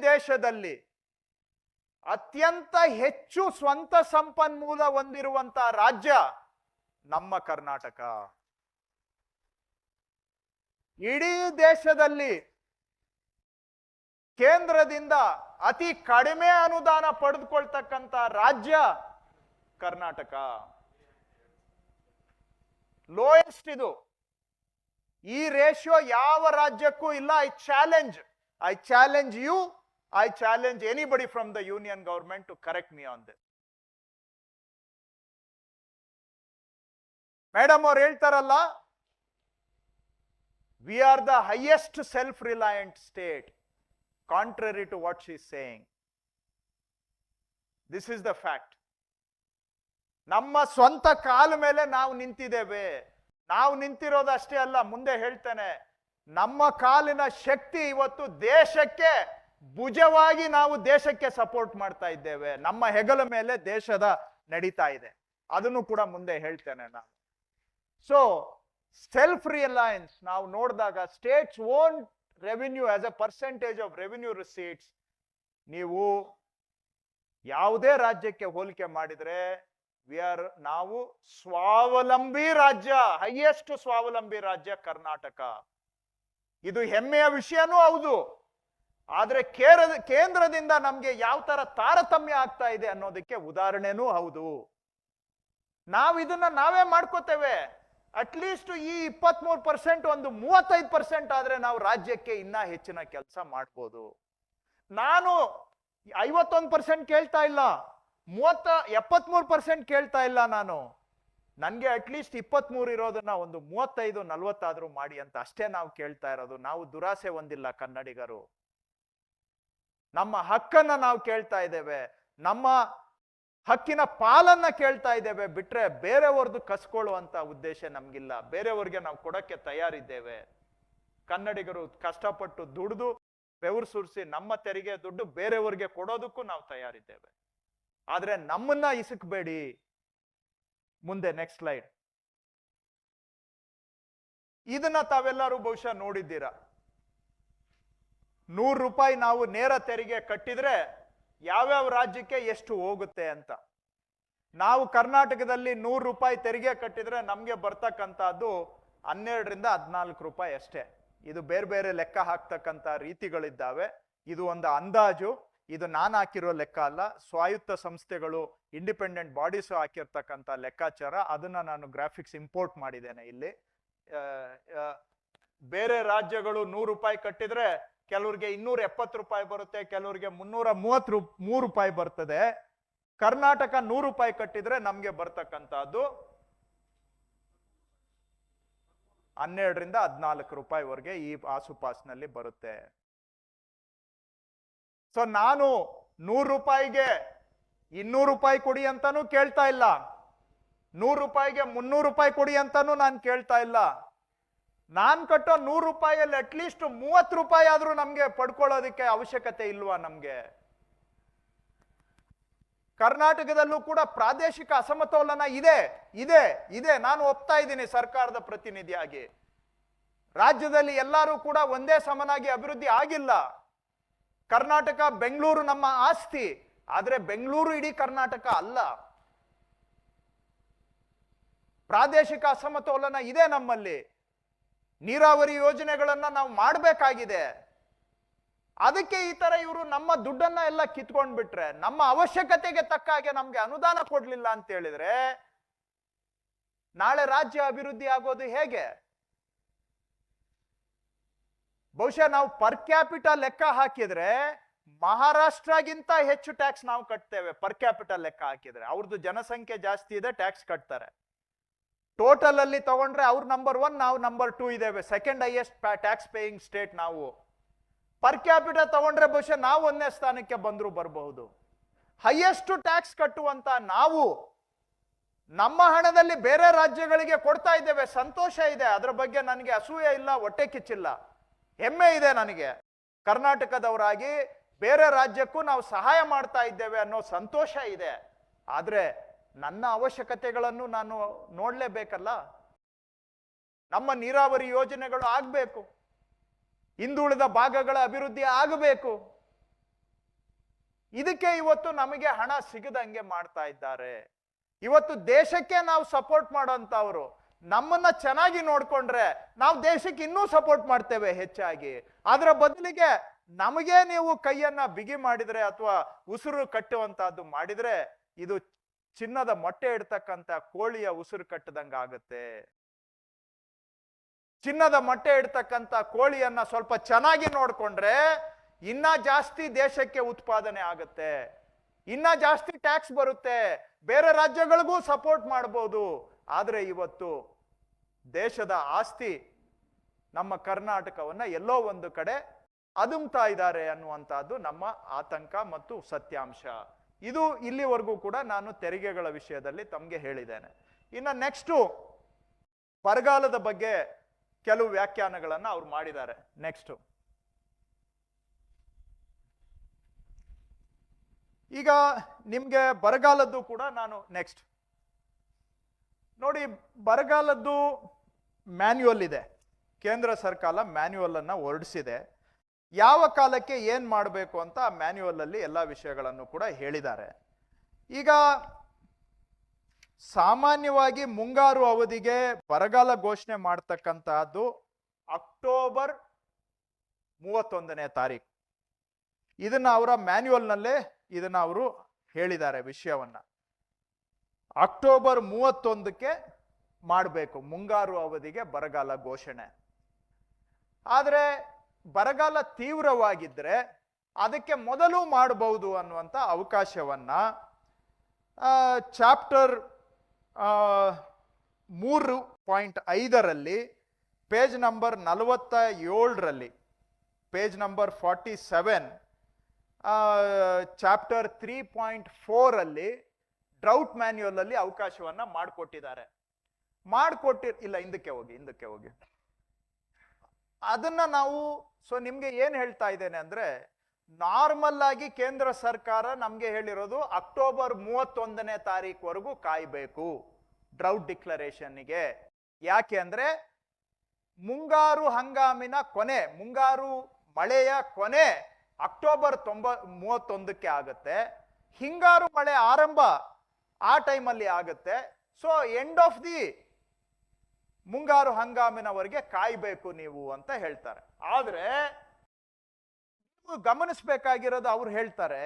ದೇಶದಲ್ಲಿ ಅತ್ಯಂತ ಹೆಚ್ಚು ಸ್ವಂತ ಸಂಪನ್ಮೂಲ ಹೊಂದಿರುವಂತ ರಾಜ್ಯ ನಮ್ಮ ಕರ್ನಾಟಕ. ಇಡೀ ದೇಶದಲ್ಲಿ ಕೇಂದ್ರದಿಂದ ಅತಿ ಕಡಿಮೆ ಅನುದಾನ ಪಡೆದುಕೊಳ್ತಕ್ಕಂತ ರಾಜ್ಯ ಕರ್ನಾಟಕ. ಲೋಯೆಸ್ಟ್ ಇದು. ಈ ರೇಷಿಯೋ ಯಾವ ರಾಜ್ಯಕ್ಕೂ ಇಲ್ಲ. I challenge you, I challenge anybody from the union government to correct me on this. Madam ಅವ್ರು ಹೇಳ್ತಾರಲ್ಲ, we are the highest self-reliant state, contrary to what she is saying. This is the fact. ನಮ್ಮ ಸ್ವಂತ ಕಾಲ ಮೇಲೆ ನಾವು ನಿಂತಿದ್ದೇವೆ. ನಾವು ನಿಂತಿರೋದಷ್ಟೇ ಅಲ್ಲ, ಮುಂದೆ ಹೇಳ್ತೇನೆ, ನಮ್ಮ ಕಾಲಿನ ಶಕ್ತಿ ಇವತ್ತು ದೇಶಕ್ಕೆ ಭುಜವಾಗಿ ನಾವು ದೇಶಕ್ಕೆ ಸಪೋರ್ಟ್ ಮಾಡ್ತಾ ಇದ್ದೇವೆ. ನಮ್ಮ ಹೆಗಲ ಮೇಲೆ ದೇಶದ ನಡೀತಾ ಇದೆ. ಅದನ್ನು ಕೂಡ ಮುಂದೆ ಹೇಳ್ತೇನೆ ನಾನು. ಸೊ ಸೆಲ್ಫ್ ರಿಲಯನ್ಸ್ ನಾವು ನೋಡಿದಾಗ States own revenue as A percentage of revenue receipts ನೀವು ಯಾವುದೇ ರಾಜ್ಯಕ್ಕೆ ಹೋಲಿಕೆ ಮಾಡಿದ್ರೆ ನಾವು ಸ್ವಾವಲಂಬಿ ರಾಜ್ಯ, ಹೈಯೆಸ್ಟ್ ಸ್ವಾವಲಂಬಿ ರಾಜ್ಯ ಕರ್ನಾಟಕ. ಇದು ಹೆಮ್ಮೆಯ ವಿಷಯನೂ ಹೌದು. ಆದ್ರೆ ಕೇಂದ್ರದಿಂದ ನಮ್ಗೆ ಯಾವ ತರ ತಾರತಮ್ಯ ಆಗ್ತಾ ಇದೆ ಅನ್ನೋದಕ್ಕೆ ಉದಾಹರಣೆನೂ ಹೌದು. ನಾವು ಇದನ್ನ ನಾವೇ ಮಾಡ್ಕೋತೇವೆ. ಅಟ್ಲೀಸ್ಟ್ ಈ 23% ಒಂದು 35% ಆದ್ರೆ ನಾವು ರಾಜ್ಯಕ್ಕೆ ಇನ್ನ ಹೆಚ್ಚಿನ ಕೆಲಸ ಮಾಡ್ಬೋದು. ನಾನು 51% ಕೇಳ್ತಾ ಇಲ್ಲ, 73% ಕೇಳ್ತಾ ಇಲ್ಲ. ನನ್ಗೆ ಅಟ್ಲೀಸ್ಟ್ 23 ಇರೋದನ್ನ ಒಂದು 35-40 ಆದ್ರೂ ಮಾಡಿ ಅಂತ ಅಷ್ಟೇ ನಾವು ಕೇಳ್ತಾ ಇರೋದು. ನಾವು ದುರಾಸೆ ಹೊಂದಿಲ್ಲ ಕನ್ನಡಿಗರು. ನಮ್ಮ ಹಕ್ಕನ್ನ ನಾವು ಕೇಳ್ತಾ ಇದ್ದೇವೆ, ನಮ್ಮ ಹಕ್ಕಿನ ಪಾಲನ್ನ ಕೇಳ್ತಾ ಇದ್ದೇವೆ. ಬಿಟ್ರೆ ಬೇರೆಯವ್ರದ್ದು ಕಸ್ಕೊಳ್ಳುವಂತ ಉದ್ದೇಶ ನಮ್ಗಿಲ್ಲ. ಬೇರೆಯವ್ರಿಗೆ ನಾವು ಕೊಡಕ್ಕೆ ತಯಾರಿದ್ದೇವೆ. ಕನ್ನಡಿಗರು ಕಷ್ಟಪಟ್ಟು ದುಡಿದು ಬೆವರು ಸುರಿಸಿ ನಮ್ಮ ತೆರಿಗೆ ದುಡ್ಡು ಬೇರೆಯವ್ರಿಗೆ ಕೊಡೋದಕ್ಕೂ ನಾವು ತಯಾರಿದ್ದೇವೆ. ಆದ್ರೆ ನಮ್ಮನ್ನ ಇಸಕ್ಬೇಡಿ. ಮುಂದೆ ನೆಕ್ಸ್ಟ್ ಸ್ಲೈಡ್. ಇದನ್ನ ತಾವೆಲ್ಲರೂ ಬಹುಶಃ ನೋಡಿದ್ದೀರಾ. 100 ರೂಪಾಯಿ ನಾವು ನೇರ ತೆರಿಗೆ ಕಟ್ಟಿದ್ರೆ ಯಾವ್ಯಾವ ರಾಜ್ಯಕ್ಕೆ ಎಷ್ಟು ಹೋಗುತ್ತೆ ಅಂತ. ನಾವು ಕರ್ನಾಟಕದಲ್ಲಿ 100 ರೂಪಾಯಿ ತೆರಿಗೆ ಕಟ್ಟಿದ್ರೆ ನಮ್ಗೆ ಬರ್ತಕ್ಕಂಥದ್ದು 12-14 ರೂಪಾಯಿ ಅಷ್ಟೇ. ಇದು ಬೇರೆ ಬೇರೆ ಲೆಕ್ಕ ಹಾಕ್ತಕ್ಕಂಥ ರೀತಿಗಳಿದ್ದಾವೆ. ಇದು ಒಂದು ಅಂದಾಜು. ಇದು ನಾನು ಹಾಕಿರೋ ಲೆಕ್ಕ ಅಲ್ಲ, ಸ್ವಾಯತ್ತ ಸಂಸ್ಥೆಗಳು ಇಂಡಿಪೆಂಡೆಂಟ್ ಬಾಡೀಸ್ ಹಾಕಿರ್ತಕ್ಕಂಥ ಲೆಕ್ಕಾಚಾರ. ಅದನ್ನ ನಾನು ಗ್ರಾಫಿಕ್ಸ್ ಇಂಪೋರ್ಟ್ ಮಾಡಿದ್ದೇನೆ ಇಲ್ಲಿ. ಬೇರೆ ರಾಜ್ಯಗಳು 100 ರೂಪಾಯಿ ಕಟ್ಟಿದ್ರೆ ಕೆಲವ್ರಿಗೆ 270 ರೂಪಾಯಿ ಬರುತ್ತೆ, ಕೆಲವ್ರಿಗೆ 333 ರೂಪಾಯಿ ಬರ್ತದೆ. ಕರ್ನಾಟಕ 100 ರೂಪಾಯಿ ಕಟ್ಟಿದ್ರೆ ನಮ್ಗೆ ಬರ್ತಕ್ಕಂಥದ್ದು 12-14 ರೂಪಾಯಿವರೆಗೆ ಈ ಆಸುಪಾಸಿನಲ್ಲಿ ಬರುತ್ತೆ. ಸೊ ನಾನು 100 ರೂಪಾಯಿಗೆ 200 ರೂಪಾಯಿ ಕೊಡಿ ಅಂತಾನು ಕೇಳ್ತಾ ಇಲ್ಲ, 100 ರೂಪಾಯಿಗೆ 300 ರೂಪಾಯಿ ಕೊಡಿ ಅಂತಾನು ನಾನು ಕೇಳ್ತಾ ಇಲ್ಲ. ನಾನ್ ಕಟ್ಟೋ 100 ರೂಪಾಯಿಯಲ್ಲಿ ಅಟ್ಲೀಸ್ಟ್ 30 ರೂಪಾಯಿ ಆದ್ರೂ ನಮ್ಗೆ ಪಡ್ಕೊಳ್ಳೋದಕ್ಕೆ ಅವಶ್ಯಕತೆ ಇಲ್ವಾ? ನಮ್ಗೆ ಕರ್ನಾಟಕದಲ್ಲೂ ಕೂಡ ಪ್ರಾದೇಶಿಕ ಅಸಮತೋಲನ ಇದೆ. ನಾನು ಒಪ್ತಾ ಇದ್ದೀನಿ ಸರ್ಕಾರದ ಪ್ರತಿನಿಧಿಯಾಗಿ. ರಾಜ್ಯದಲ್ಲಿ ಎಲ್ಲರೂ ಕೂಡ ಒಂದೇ ಸಮನಾಗಿ ಅಭಿವೃದ್ಧಿ ಆಗಿಲ್ಲ. ಕರ್ನಾಟಕ, ಬೆಂಗಳೂರು ನಮ್ಮ ಆಸ್ತಿ, ಆದ್ರೆ ಬೆಂಗಳೂರು ಇಡೀ ಕರ್ನಾಟಕ ಅಲ್ಲ. ಪ್ರಾದೇಶಿಕ ಅಸಮತೋಲನ ಇದೆ ನಮ್ಮಲ್ಲಿ. ನೀರಾವರಿ ಯೋಜನೆಗಳನ್ನ ನಾವು ಮಾಡಬೇಕಾಗಿದೆ. ಅದಕ್ಕೆ ಈ ತರ ಇವರು ನಮ್ಮ ದುಡ್ಡನ್ನ ಎಲ್ಲ ಕಿತ್ಕೊಂಡ್ಬಿಟ್ರೆ, ನಮ್ಮ ಅವಶ್ಯಕತೆಗೆ ತಕ್ಕ ಹಾಗೆ ನಮ್ಗೆ ಅನುದಾನ ಕೊಡ್ಲಿಲ್ಲ ಅಂತ ಹೇಳಿದ್ರೆ ನಾಳೆ ರಾಜ್ಯ ಅಭಿವೃದ್ಧಿ ಆಗೋದು ಹೇಗೆ? ಬಹುಶಃ ನಾವು ಪರ್ ಕ್ಯಾಪಿಟಲ್ ಲೆಕ್ಕ ಹಾಕಿದ್ರೆ ಮಹಾರಾಷ್ಟ್ರಗಿಂತ ಹೆಚ್ಚು ಟ್ಯಾಕ್ಸ್ ನಾವು ಕಟ್ತೇವೆ. ಪರ್ ಕ್ಯಾಪಿಟಲ್ ಲೆಕ್ಕ ಹಾಕಿದ್ರೆ ಅವ್ರದ್ದು ಜನಸಂಖ್ಯೆ ಜಾಸ್ತಿ ಇದೆ, ಟ್ಯಾಕ್ಸ್ ಕಟ್ತಾರೆ. ಟೋಟಲ್ ಅಲ್ಲಿ ತಗೊಂಡ್ರೆ ಅವ್ರು ನಂಬರ್ 1, ನಾವು ನಂಬರ್ 2 ಇದ್ದೇವೆ. Second highest tax paying state ನಾವು. ಪರ್ ಕ್ಯಾಪಿಟಲ್ ತಗೊಂಡ್ರೆ ಬಹುಶಃ ನಾವು 1ನೇ ಸ್ಥಾನಕ್ಕೆ ಬಂದ್ರು ಬರಬಹುದು. ಹೈಯೆಸ್ಟ್ ಟ್ಯಾಕ್ಸ್ ಕಟ್ಟುವಂತ ನಾವು ನಮ್ಮ ಹಣದಲ್ಲಿ ಬೇರೆ ರಾಜ್ಯಗಳಿಗೆ ಕೊಡ್ತಾ ಇದ್ದೇವೆ. ಸಂತೋಷ ಇದೆ, ಅದರ ಬಗ್ಗೆ ನನಗೆ ಅಸೂಯೆ ಇಲ್ಲ, ಹೊಟ್ಟೆ ಕಿಚ್ಚಿಲ್ಲ, ಹೆಮ್ಮೆ ಇದೆ ನನಗೆ. ಕರ್ನಾಟಕದವರಾಗಿ ಬೇರೆ ರಾಜ್ಯಕ್ಕೂ ನಾವು ಸಹಾಯ ಮಾಡ್ತಾ ಇದ್ದೇವೆ ಅನ್ನೋ ಸಂತೋಷ ಇದೆ. ಆದ್ರೆ ನನ್ನ ಅವಶ್ಯಕತೆಗಳನ್ನು ನಾನು ನೋಡ್ಲೇಬೇಕಲ್ಲ. ನಮ್ಮ ನೀರಾವರಿ ಯೋಜನೆಗಳು ಆಗ್ಬೇಕು, ಹಿಂದುಳಿದ ಭಾಗಗಳ ಅಭಿವೃದ್ಧಿ ಆಗಬೇಕು. ಇದಕ್ಕೆ ಇವತ್ತು ನಮಗೆ ಹಣ ಸಿಗದಂಗೆ ಮಾಡ್ತಾ ಇದ್ದಾರೆ. ಇವತ್ತು ದೇಶಕ್ಕೆ ನಾವು ಸಪೋರ್ಟ್ ಮಾಡೋಂಥವ್ರು ನಮ್ಮನ್ನ ಚೆನ್ನಾಗಿ ನೋಡ್ಕೊಂಡ್ರೆ ನಾವು ದೇಶಕ್ಕೆ ಇನ್ನೂ ಸಪೋರ್ಟ್ ಮಾಡ್ತೇವೆ ಹೆಚ್ಚಾಗಿ. ಅದರ ಬದಲಿಗೆ ನಮಗೆ ನೀವು ಕೈಯನ್ನ ಬಿಗಿ ಮಾಡಿದ್ರೆ ಅಥವಾ ಉಸಿರು ಕಟ್ಟುವಂತಹದ್ದು ಮಾಡಿದ್ರೆ ಇದು ಚಿನ್ನದ ಮೊಟ್ಟೆ ಇಡ್ತಕ್ಕಂಥ ಕೋಳಿಯ ಉಸಿರು ಕಟ್ಟದಂಗ ಆಗುತ್ತೆ. ಚಿನ್ನದ ಮೊಟ್ಟೆ ಇಡ್ತಕ್ಕಂಥ ಕೋಳಿಯನ್ನ ಸ್ವಲ್ಪ ಚೆನ್ನಾಗಿ ನೋಡ್ಕೊಂಡ್ರೆ ಇನ್ನ ಜಾಸ್ತಿ ದೇಶಕ್ಕೆ ಉತ್ಪಾದನೆ ಆಗುತ್ತೆ, ಇನ್ನ ಜಾಸ್ತಿ ಟ್ಯಾಕ್ಸ್ ಬರುತ್ತೆ, ಬೇರೆ ರಾಜ್ಯಗಳಿಗೂ ಸಪೋರ್ಟ್ ಮಾಡಬಹುದು. ಆದ್ರೆ ಇವತ್ತು ದೇಶದ ಆಸ್ತಿ ನಮ್ಮ ಕರ್ನಾಟಕವನ್ನ ಎಲ್ಲೋ ಒಂದು ಕಡೆ ಅದುಮ್ತಾ ಇದ್ದಾರೆ ಅನ್ನುವಂತಹದ್ದು ನಮ್ಮ ಆತಂಕ ಮತ್ತು ಸತ್ಯಾಂಶ. ಇದು ಇಲ್ಲಿವರೆಗೂ ಕೂಡ ನಾನು ತೆರಿಗೆಗಳ ವಿಷಯದಲ್ಲಿ ತಮಗೆ ಹೇಳಿದ್ದೇನೆ. ಇನ್ನು ನೆಕ್ಸ್ಟು ಬರಗಾಲದ ಬಗ್ಗೆ ಕೆಲವು ವ್ಯಾಖ್ಯಾನಗಳನ್ನ ಅವ್ರು ಮಾಡಿದ್ದಾರೆ. ನೆಕ್ಸ್ಟ್ ಈಗ ನಿಮ್ಗೆ ಬರಗಾಲದ್ದು ಕೂಡ ನಾನು ನೆಕ್ಸ್ಟ್ ನೋಡಿ, ಬರಗಾಲದ್ದು ಮ್ಯಾನ್ಯುವಲ್ ಇದೆ, ಕೇಂದ್ರ ಸರ್ಕಾರ ಮ್ಯಾನ್ಯುವಲ್ ಅನ್ನ ಹೊರಡಿಸಿದೆ. ಯಾವ ಕಾಲಕ್ಕೆ ಏನ್ ಮಾಡಬೇಕು ಅಂತ ಆ ಮ್ಯಾನ್ಯುವಲ್ ಅಲ್ಲಿ ಎಲ್ಲ ವಿಷಯಗಳನ್ನು ಕೂಡ ಹೇಳಿದ್ದಾರೆ. ಈಗ ಸಾಮಾನ್ಯವಾಗಿ ಮುಂಗಾರು ಅವಧಿಗೆ ಬರಗಾಲ ಘೋಷಣೆ ಮಾಡ್ತಕ್ಕಂತಹದ್ದು ಅಕ್ಟೋಬರ್ 31ನೇ ತಾರೀಕು. ಇದನ್ನ ಅವರ ಮ್ಯಾನ್ಯುವಲ್ ನಲ್ಲೇ ಇದನ್ನ ಅವರು ಹೇಳಿದ್ದಾರೆ ವಿಷಯವನ್ನ. ಅಕ್ಟೋಬರ್ 31ಕ್ಕೆ ಮಾಡಬೇಕು ಮುಂಗಾರು ಅವಧಿಗೆ ಬರಗಾಲ ಘೋಷಣೆ. ಆದ್ರೆ ಬರಗಾಲ ತೀವ್ರವಾಗಿದ್ರೆ ಅದಕ್ಕೆ ಮೊದಲು ಮಾಡಬಹುದು ಅನ್ನುವಂಥ ಅವಕಾಶವನ್ನ ಚಾಪ್ಟರ್ 3.5ರಲ್ಲಿ ಪೇಜ್ ನಂಬರ್ 47ರಲ್ಲಿ, page number 47, chapter 3.4 drought manual ಅಲ್ಲಿ ಅವಕಾಶವನ್ನ ಮಾಡಿಕೊಟ್ಟಿದ್ದಾರೆ. ಇಲ್ಲ, ಹಿಂದಕ್ಕೆ ಹೋಗಿ ಅದನ್ನ ನಾವು ನಿಮ್ಗೆ ಏನ್ ಹೇಳ್ತಾ ಇದ್ದೇನೆ ಅಂದ್ರೆ, ನಾರ್ಮಲ್ ಆಗಿ ಕೇಂದ್ರ ಸರ್ಕಾರ ನಮ್ಗೆ ಹೇಳಿರೋದು ಅಕ್ಟೋಬರ್ 31ನೇ ತಾರೀಕುವರೆಗೂ ಕಾಯ್ಬೇಕು ಡ್ರೌಟ್ ಡಿಕ್ಲರೇಷನ್ಗೆ. ಯಾಕೆ ಅಂದ್ರೆ ಮುಂಗಾರು ಹಂಗಾಮಿನ ಕೊನೆ, ಮುಂಗಾರು ಮಳೆಯ ಕೊನೆ ಅಕ್ಟೋಬರ್ 31ಕ್ಕೆ ಆಗುತ್ತೆ. ಹಿಂಗಾರು ಮಳೆ ಆರಂಭ ಆ ಟೈಮಲ್ಲಿ ಆಗುತ್ತೆ. ಸೊ ಎಂಡ್ ಆಫ್ ದಿ ಮುಂಗಾರು ಹಂಗಾಮಿನವರೆಗೆ ಕಾಯ್ಬೇಕು ನೀವು ಅಂತ ಹೇಳ್ತಾರೆ. ಆದ್ರೆ ನೀವು ಗಮನಿಸಬೇಕಾಗಿರೋದು, ಅವ್ರು ಹೇಳ್ತಾರೆ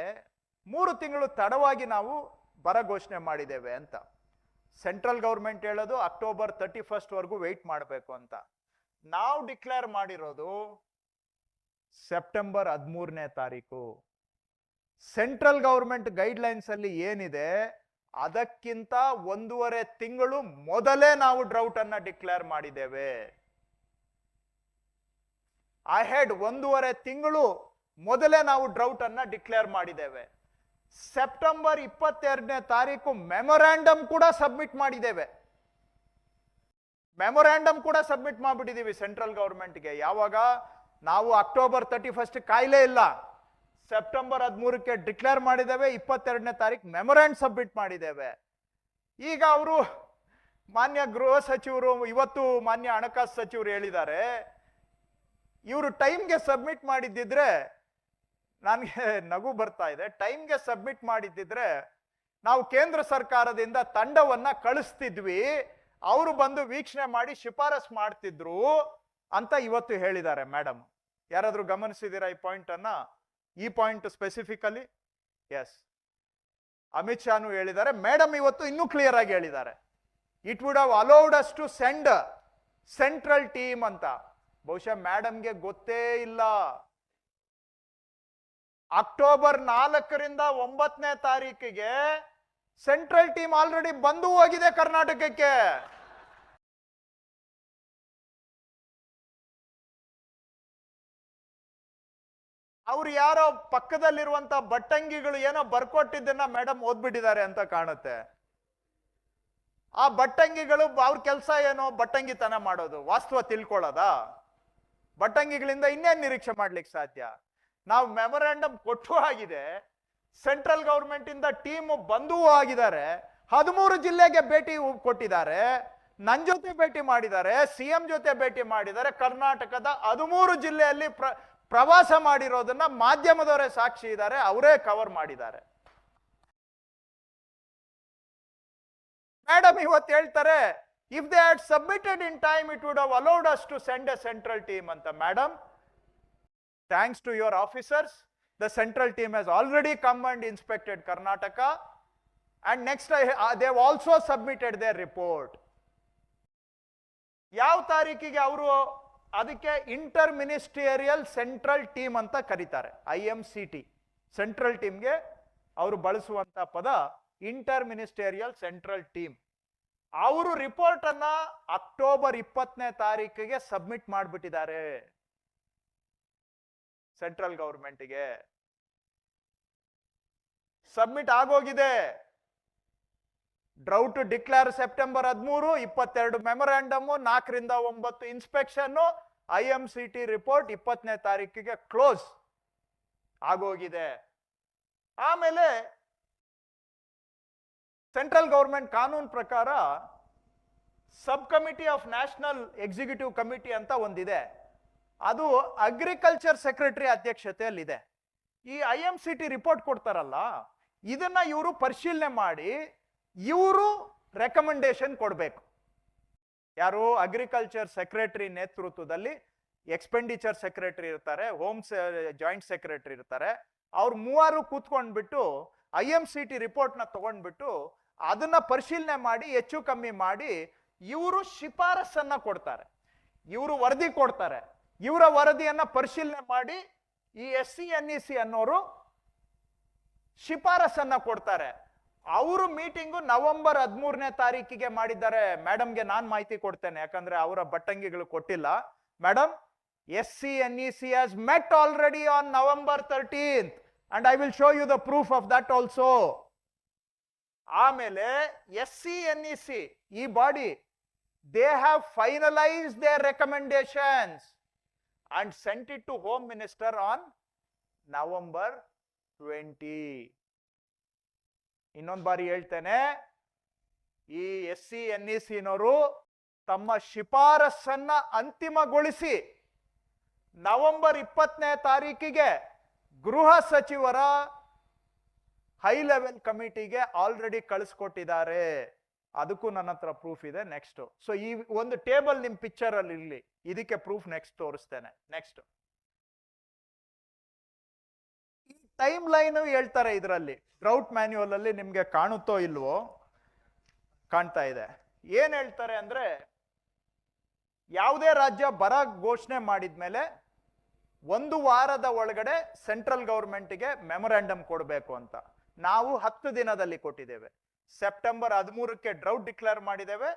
3 ತಿಂಗಳು ತಡವಾಗಿ ನಾವು ಬರ ಘೋಷಣೆ ಮಾಡಿದ್ದೇವೆ ಅಂತ. ಸೆಂಟ್ರಲ್ ಗೌರ್ಮೆಂಟ್ ಹೇಳೋದು ಅಕ್ಟೋಬರ್ 31 ವರೆಗೂ ವೆಯ್ಟ್ ಮಾಡಬೇಕು ಅಂತ. ನಾವು ಡಿಕ್ಲೇರ್ ಮಾಡಿರೋದು ಸೆಪ್ಟೆಂಬರ್ 13ನೇ ತಾರೀಕು. ಸೆಂಟ್ರಲ್ ಗೌರ್ಮೆಂಟ್ ಗೈಡ್ಲೈನ್ಸ್ ಅಲ್ಲಿ ಏನಿದೆ ಅದಕ್ಕಿಂತ 1.5 ತಿಂಗಳು ಮೊದಲೇ ನಾವು ಡ್ರೌಟ್ ಅನ್ನ ಡಿಕ್ಲೇರ್ ಮಾಡಿದ್ದೇವೆ. ಅಹೆಡ್ 1.5 ತಿಂಗಳು ಮೊದಲೇ ನಾವು ಡ್ರೌಟ್ ಅನ್ನ ಡಿಕ್ಲೇರ್ ಮಾಡಿದ್ದೇವೆ. ಸೆಪ್ಟೆಂಬರ್ 22ನೇ ತಾರೀಕು ಮೆಮೊರಾಂಡಮ್ ಕೂಡ ಸಬ್ಮಿಟ್ ಮಾಡಿದ್ದೇವೆ. ಮೆಮೊರಾಂಡಮ್ ಕೂಡ ಸಬ್ಮಿಟ್ ಮಾಡಿಬಿಟ್ಟಿದ್ದೀವಿ ಸೆಂಟ್ರಲ್ ಗೌರ್ಮೆಂಟ್ಗೆ. ಯಾವಾಗ ನಾವು ಅಕ್ಟೋಬರ್ 31 ಕಾಯ್ಲೇ ಇಲ್ಲ, ಸೆಪ್ಟೆಂಬರ್ 13ಕ್ಕೆ ಡಿಕ್ಲೇರ್ ಮಾಡಿದ್ದೇವೆ, 22ನೇ ತಾರೀಕು ಮೆಮೊರಾಂಡ್ ಸಬ್ಮಿಟ್ ಮಾಡಿದ್ದೇವೆ. ಈಗ ಅವರು ಮಾನ್ಯ ಗೃಹ ಸಚಿವರು, ಇವತ್ತು ಮಾನ್ಯ ಹಣಕಾಸು ಸಚಿವರು ಹೇಳಿದ್ದಾರೆ, ಇವರು ಟೈಮ್ಗೆ ಸಬ್ಮಿಟ್ ಮಾಡಿದ್ದಿದ್ರೆ, ನನಗೆ ನಗು ಬರ್ತಾ ಇದೆ, ಟೈಮ್ಗೆ ಸಬ್ಮಿಟ್ ಮಾಡಿದ್ದಿದ್ರೆ ನಾವು ಕೇಂದ್ರ ಸರ್ಕಾರದಿಂದ ತಂಡವನ್ನ ಕಳಿಸ್ತಿದ್ವಿ, ಅವರು ಬಂದು ವೀಕ್ಷಣೆ ಮಾಡಿ ಶಿಫಾರಸ್ ಮಾಡ್ತಿದ್ರು ಅಂತ ಇವತ್ತು ಹೇಳಿದ್ದಾರೆ ಮೇಡಮ್. ಯಾರಾದ್ರೂ ಗಮನಿಸಿದ್ದೀರಾ ಈ ಪಾಯಿಂಟ್ ಅನ್ನ? ಈ ಪಾಯಿಂಟ್ ಸ್ಪೆಸಿಫಿಕಲಿ ಎಸ್, ಅಮಿತ್ ಶಾನು ಹೇಳಿದ್ದಾರೆ, ಮೇಡಮ್ ಇವತ್ತು ಇನ್ನೂ ಕ್ಲಿಯರ್ ಆಗಿ ಹೇಳಿದ್ದಾರೆ. It would have allowed us to send central team ಅಂತ. ಬಹುಶಃ ಮೇಡಮ್ಗೆ ಗೊತ್ತೇ ಇಲ್ಲ, ಅಕ್ಟೋಬರ್ 4ರಿಂದ 9ನೇ ತಾರೀಕಿಗೆ ಸೆಂಟ್ರಲ್ ಟೀಮ್ ಆಲ್ರೆಡಿ ಬಂದು ಹೋಗಿದೆ ಕರ್ನಾಟಕಕ್ಕೆ. ಅವ್ರು ಯಾರೋ ಪಕ್ಕದಲ್ಲಿರುವಂತ ಬಟ್ಟಂಗಿಗಳು ಏನೋ ಬರ್ಕೊಟ್ಟಿದ್ದನ್ನ ಮೇಡಮ್ ಓದ್ಬಿಟ್ಟಿದ್ದಾರೆ ಅಂತ ಕಾಣುತ್ತೆ. ಆ ಬಟ್ಟಂಗಿಗಳು ಅವ್ರ ಕೆಲಸ ಏನೋ ಬಟ್ಟಂಗಿತನ ಮಾಡೋದು, ವಾಸ್ತವ ತಿಳ್ಕೊಳ್ಳೋದಾ? ಬಟ್ಟಂಗಿಗಳಿಂದ ಇನ್ನೇನು ನಿರೀಕ್ಷೆ ಮಾಡ್ಲಿಕ್ಕೆ ಸಾಧ್ಯ? ನಾವು ಮೆಮೊರಾಂಡಮ್ ಕೊಟ್ಟು ಆಗಿದೆ, ಸೆಂಟ್ರಲ್ ಗೌರ್ಮೆಂಟ್ ಇಂದ ಟೀಮ್ ಬಂದೂ ಆಗಿದ್ದಾರೆ, 13 ಜಿಲ್ಲೆಗೆ ಭೇಟಿ ಕೊಟ್ಟಿದ್ದಾರೆ, ನನ್ನ ಜೊತೆ ಭೇಟಿ ಮಾಡಿದ್ದಾರೆ, ಸಿಎಂ ಜೊತೆ ಭೇಟಿ ಮಾಡಿದ್ದಾರೆ. ಕರ್ನಾಟಕದ 13 ಜಿಲ್ಲೆಯಲ್ಲಿ ಪ್ರವಾಸ ಮಾಡಿರೋದನ್ನ ಮಾಧ್ಯಮದವರೇ ಸಾಕ್ಷಿ ಇದ್ದಾರೆ, ಅವರೇ ಕವರ್ ಮಾಡಿದ್ದಾರೆ. ಮೇಡಮ್ ಇವತ್ತು ಹೇಳ್ತಾರೆ, if they had submitted in time, it would have allowed us to send a central team ಅಂತ. Madam, thanks to your officers, the central team has already come and inspected Karnataka, and next they have also submitted their report. ಯಾವ ತಾರೀಕಿಗೆ ಅವರು ಅದಕ್ಕೆ ಇಂಟರ್ ಮಿನಿಸ್ಟೀರಿಯಲ್ ಸೆಂಟ್ರಲ್ ಟೀಮ್ ಅಂತ ಕರೀತಾರೆ, IMCT. ಸೆಂಟ್ರಲ್ ಟೀಮ್ಗೆ ಅವರು ಬಳಸುವಂತ ಪದ ಇಂಟರ್ ಮಿನಿಸ್ಟೀರಿಯಲ್ ಸೆಂಟ್ರಲ್ ಟೀಮ್. ಅವರು ರಿಪೋರ್ಟ್ ಅನ್ನ ಅಕ್ಟೋಬರ್ 20ನೇ ತಾರೀಕಿಗೆ ಸಬ್ಮಿಟ್ ಮಾಡಿಬಿಟ್ಟಿದ್ದಾರೆ ಸೆಂಟ್ರಲ್ ಗವರ್ಮೆಂಟ್ಗೆ. ಸಬ್ಮಿಟ್ ಆಗೋಗಿದೆ. ಡ್ರೌಟ್ ಡಿಕ್ಲೇರ್ ಸೆಪ್ಟೆಂಬರ್ 13, 22 ಮೆಮೊರಾಂಡಮ್, 4 ರಿಂದ 9 ಇನ್ಸ್ಪೆಕ್ಷನ್, IMCT ರಿಪೋರ್ಟ್ 20ನೇ ತಾರೀಕಿಗೆ ಕ್ಲೋಸ್ ಆಗೋಗಿದೆ. ಆಮೇಲೆ ಸೆಂಟ್ರಲ್ ಗವರ್ಮೆಂಟ್ ಕಾನೂನು ಪ್ರಕಾರ sub committee of national executive committee ಅಂತ ಒಂದಿದೆ, ಅದು ಅಗ್ರಿಕಲ್ಚರ್ ಸೆಕ್ರೆಟರಿ ಅಧ್ಯಕ್ಷತೆಯಲ್ಲಿದೆ. ಈ IMCT ರಿಪೋರ್ಟ್ ಕೊಡ್ತಾರಲ್ಲ, ಇದನ್ನ ಇವರು ಪರಿಶೀಲನೆ ಮಾಡಿ ಇವರು ರೆಕಮೆಂಡೇಶನ್ ಕೊಡಬೇಕು. ಯಾರು? ಅಗ್ರಿಕಲ್ಚರ್ ಸೆಕ್ರೆಟರಿ ನೇತೃತ್ವದಲ್ಲಿ ಎಕ್ಸ್ಪೆಂಡಿಚರ್ ಸೆಕ್ರೆಟರಿ ಇರ್ತಾರೆ, ಹೋಮ್ ಜಾಯಿಂಟ್ ಸೆಕ್ರೆಟರಿ ಇರ್ತಾರೆ. ಅವ್ರು ಮೂವರು ಕೂತ್ಕೊಂಡ್ಬಿಟ್ಟು IMCT ರಿಪೋರ್ಟ್ನ ತಗೊಂಡ್ಬಿಟ್ಟು ಅದನ್ನ ಪರಿಶೀಲನೆ ಮಾಡಿ ಹೆಚ್ಚು ಕಮ್ಮಿ ಮಾಡಿ ಇವರು ಶಿಫಾರಸನ್ನ ಕೊಡ್ತಾರೆ, ಇವರು ವರದಿ ಕೊಡ್ತಾರೆ. ಇವರ ವರದಿಯನ್ನ ಪರಿಶೀಲನೆ ಮಾಡಿ ಈ SCNEC ಅನ್ನೋರು ಶಿಫಾರಸನ್ನ ಕೊಡ್ತಾರೆ. ಅವರು ಮೀಟಿಂಗು ನವೆಂಬರ್ 13ನೇ ತಾರೀಕಿಗೆ ಮಾಡಿದ್ದಾರೆ. ಮೇಡಮ್ಗೆ ನಾನು ಮಾಹಿತಿ ಕೊಡ್ತೇನೆ, ಯಾಕಂದ್ರೆ ಅವರ ಬಟ್ಟಂಗಿಗಳು ಕೊಟ್ಟಿಲ್ಲ. Madam, SCNEC has met already on November 13th and I will show you the proof of that also. ಆಮೇಲೆ SCNEC ಈ body, they have finalized their recommendations and sent it to Home Minister on November 20. ಇನ್ನೊಂದು ಬಾರಿ ಹೇಳ್ತೇನೆ, ಈ SCNEC-ನವರು ತಮ್ಮ ಶಿಫಾರಸನ್ನ ಅಂತಿಮಗೊಳಿಸಿ ನವೆಂಬರ್ 20ನೇ ತಾರೀಕಿಗೆ ಗೃಹ ಸಚಿವರ ಹೈ ಲೆವೆಲ್ ಕಮಿಟಿಗೆ ಆಲ್ರೆಡಿ ಕಳಿಸ್ಕೊಟ್ಟಿದ್ದಾರೆ. ಅದಕ್ಕೂ ನನ್ನ ಹತ್ರ ಪ್ರೂಫ್ ಇದೆ. ನೆಕ್ಸ್ಟ್, ಸೊ ಈ ಒಂದು ಟೇಬಲ್ ನಿಮ್ ಪಿಕ್ಚರ್ ಅಲ್ಲಿ ಇರ್ಲಿ, ಇದಕ್ಕೆ ಪ್ರೂಫ್ ನೆಕ್ಸ್ಟ್ ತೋರಿಸ್ತೇನೆ. ನೆಕ್ಸ್ಟ್, ಈ ಟೈಮ್ ಲೈನ್ ಹೇಳ್ತಾರೆ ಇದರಲ್ಲಿ, ಡ್ರೌಟ್ ಮ್ಯಾನ್ಯುವಲ್ ಅಲ್ಲಿ ನಿಮ್ಗೆ ಕಾಣುತ್ತೋ ಇಲ್ವೋ, ಕಾಣ್ತಾ ಇದೆ. ಏನ್ ಹೇಳ್ತಾರೆ ಅಂದ್ರೆ, ಯಾವುದೇ ರಾಜ್ಯ ಬರ ಘೋಷಣೆ ಮಾಡಿದ್ಮೇಲೆ 1 ವಾರದ ಒಳಗಡೆ ಸೆಂಟ್ರಲ್ ಗವರ್ಮೆಂಟ್ಗೆ ಮೆಮೊರಾಂಡಮ್ ಕೊಡಬೇಕು ಅಂತ. ನಾವು 10 ದಿನದಲ್ಲಿ ಕೊಟ್ಟಿದ್ದೇವೆ. ಸೆಪ್ಟೆಂಬರ್ 13ಕ್ಕೆ ಡ್ರೌಟ್ ಡಿಕ್ಲೇರ್ ಮಾಡಿದ್ದೇವೆ.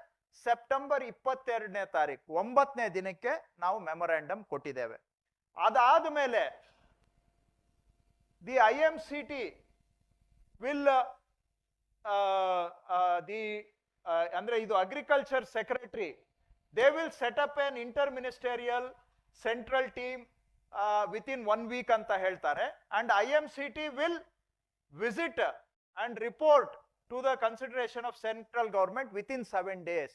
ಸೆಪ್ಟೆಂಬರ್ 22ನೇ ತಾರೀಕು 9ನೇ ದಿನಕ್ಕೆ ನಾವು ಮೆಮೊರಾಂಡಮ್ ಕೊಟ್ಟಿದ್ದೇವೆ. ಅದಾದ್ಮೇಲೆ ದಿ IMCT ವಿಲ್ ಅಂದ್ರೆ ಇದು agriculture secretary, they will set up an inter ministerial central team within 1 week ಅಂತ ಹೇಳ್ತಾರೆ. And IMCT will visit and report to the consideration of central government within 7 days.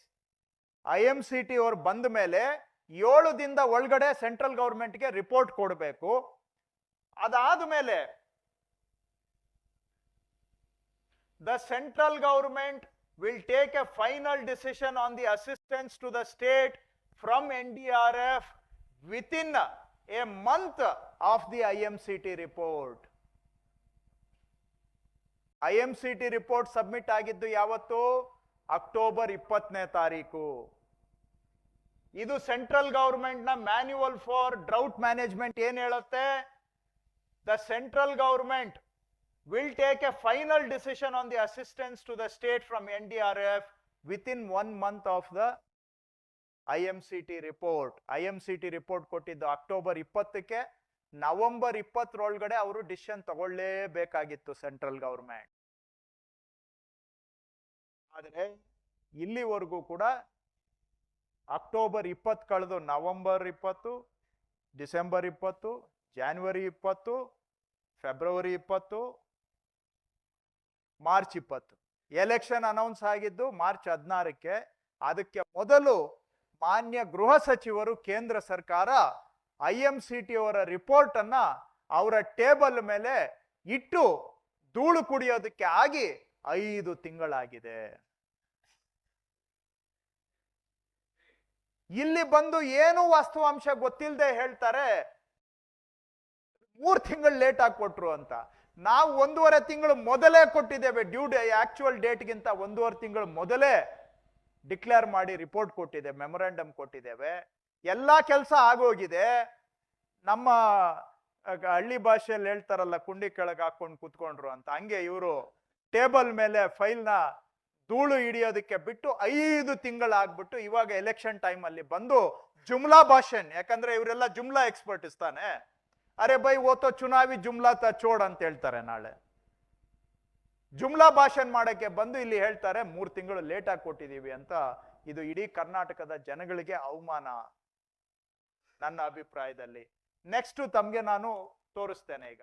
IMCT ಅವರು ಬಂದ ಮೇಲೆ 7 ದಿನದ ಒಳಗಡೆ ಸೆಂಟ್ರಲ್ ಗವರ್ಮೆಂಟ್ಗೆ ರಿಪೋರ್ಟ್ ಕೊಡಬೇಕು. ಅದಾದ್ಮೇಲೆ the central government will take a final decision on the assistance to the state from NDRF within a month of the IMCT report. IMCT report submit ಆಗಿದ್ದು ಯಾವತ್ತು? ಅಕ್ಟೋಬರ್ 20ನೇ ತಾರೀಕು. ಇದು ಸೆಂಟ್ರಲ್ ಗವರ್ಮೆಂಟ್ ನ ಮ್ಯಾನ್ಯುವಲ್ ಫಾರ್ ಡ್ರೌಟ್ ಮ್ಯಾನೇಜ್ಮೆಂಟ್ ಏನ್ ಹೇಳುತ್ತೆ? The central government will take a final decision on the assistance to the state from NDRF within 1 month of the IMCT report. IMCT report ಕೊಟ್ಟಿದ್ದು ಅಕ್ಟೋಬರ್ 20ಕ್ಕೆ. ನವೆಂಬರ್ 20ರೊಳಗಡೆ ಅವರು ಡಿಸಿಷನ್ ತಗೊಳ್ಳೇಬೇಕಾಗಿತ್ತು ಸೆಂಟ್ರಲ್ ಗವರ್ಮೆಂಟ್. ಆದರೆ ಇಲ್ಲಿವರೆಗೂ ಕೂಡ ಅಕ್ಟೋಬರ್ 20 ಕಳೆದು November 20, December 20, January 20, February 20, March 20 election announce ಆಗಿದ್ದು ಮಾರ್ಚ್ 16ಕ್ಕೆ. ಅದಕ್ಕೆ ಮೊದಲು ಮಾನ್ಯ ಗೃಹ ಸಚಿವರು ಕೇಂದ್ರ ಸರ್ಕಾರ IMCT ಅವರ ರಿಪೋರ್ಟ್ ಅನ್ನ ಅವರ ಟೇಬಲ್ ಮೇಲೆ ಇಟ್ಟು ಧೂಳು ಕುಡಿಯೋದಕ್ಕೆ ಆಗಿ 5 ತಿಂಗಳಾಗಿದೆ. ಇಲ್ಲಿ ಬಂದು ಏನು ವಾಸ್ತವಾಂಶ ಗೊತ್ತಿಲ್ಲದೆ ಹೇಳ್ತಾರೆ 3 ತಿಂಗಳು ಲೇಟ್ ಆಗಿ ಕೊಟ್ರು ಅಂತ. ನಾವು 1.5 ತಿಂಗಳು ಮೊದಲೇ ಕೊಟ್ಟಿದ್ದೇವೆ. ಆಕ್ಚುಯಲ್ ಡೇಟ್ಗಿಂತ 1.5 ತಿಂಗಳು ಮೊದಲೇ ಡಿಕ್ಲೇರ್ ಮಾಡಿ ರಿಪೋರ್ಟ್ ಕೊಟ್ಟಿದ್ದೇವೆ, ಮೆಮೊರಾಂಡಮ್ ಕೊಟ್ಟಿದ್ದೇವೆ. ಎಲ್ಲಾ ಕೆಲಸ ಆಗೋಗಿದೆ. ನಮ್ಮ ಹಳ್ಳಿ ಭಾಷೆಯಲ್ಲಿ ಹೇಳ್ತಾರಲ್ಲ, ಕುಂಡಿ ಕೆಳಗೆ ಹಾಕೊಂಡು ಕುತ್ಕೊಂಡ್ರು ಅಂತ, ಹಂಗೆ ಇವರು ಟೇಬಲ್ ಮೇಲೆ ಫೈಲ್ನ ಧೂಳು ಹಿಡಿಯೋದಕ್ಕೆ ಬಿಟ್ಟು 5 ತಿಂಗಳಾಗ್ಬಿಟ್ಟು ಇವಾಗ ಎಲೆಕ್ಷನ್ ಟೈಮ್ ಅಲ್ಲಿ ಬಂದು ಜುಮ್ಲಾ ಭಾಷಣ್, ಯಾಕಂದ್ರೆ ಇವರೆಲ್ಲ ಜುಮ್ಲಾ ಎಕ್ಸ್ಪರ್ಟ್ ಇಸ್ತಾನೆ. ಅರೆ ಬೈ ಓತೋ ಚುನಾವಿ ಜುಮ್ಲಾ ತ ಚೋಡ್ ಅಂತ ಹೇಳ್ತಾರೆ. ನಾಳೆ ಜುಮ್ಲಾ ಭಾಷಣ್ ಮಾಡಕ್ಕೆ ಬಂದು ಇಲ್ಲಿ ಹೇಳ್ತಾರೆ 3 ತಿಂಗಳು ಲೇಟ್ ಆಗಿ ಕೊಟ್ಟಿದೀವಿ ಅಂತ. ಇದು ಇಡೀ ಕರ್ನಾಟಕದ ಜನಗಳಿಗೆ ಅವಮಾನ ನನ್ನ ಅಭಿಪ್ರಾಯದಲ್ಲಿ. ನೆಕ್ಸ್ಟ್ ತಮ್ಗೆ ನಾನು ತೋರಿಸ್ತೇನೆ ಈಗ.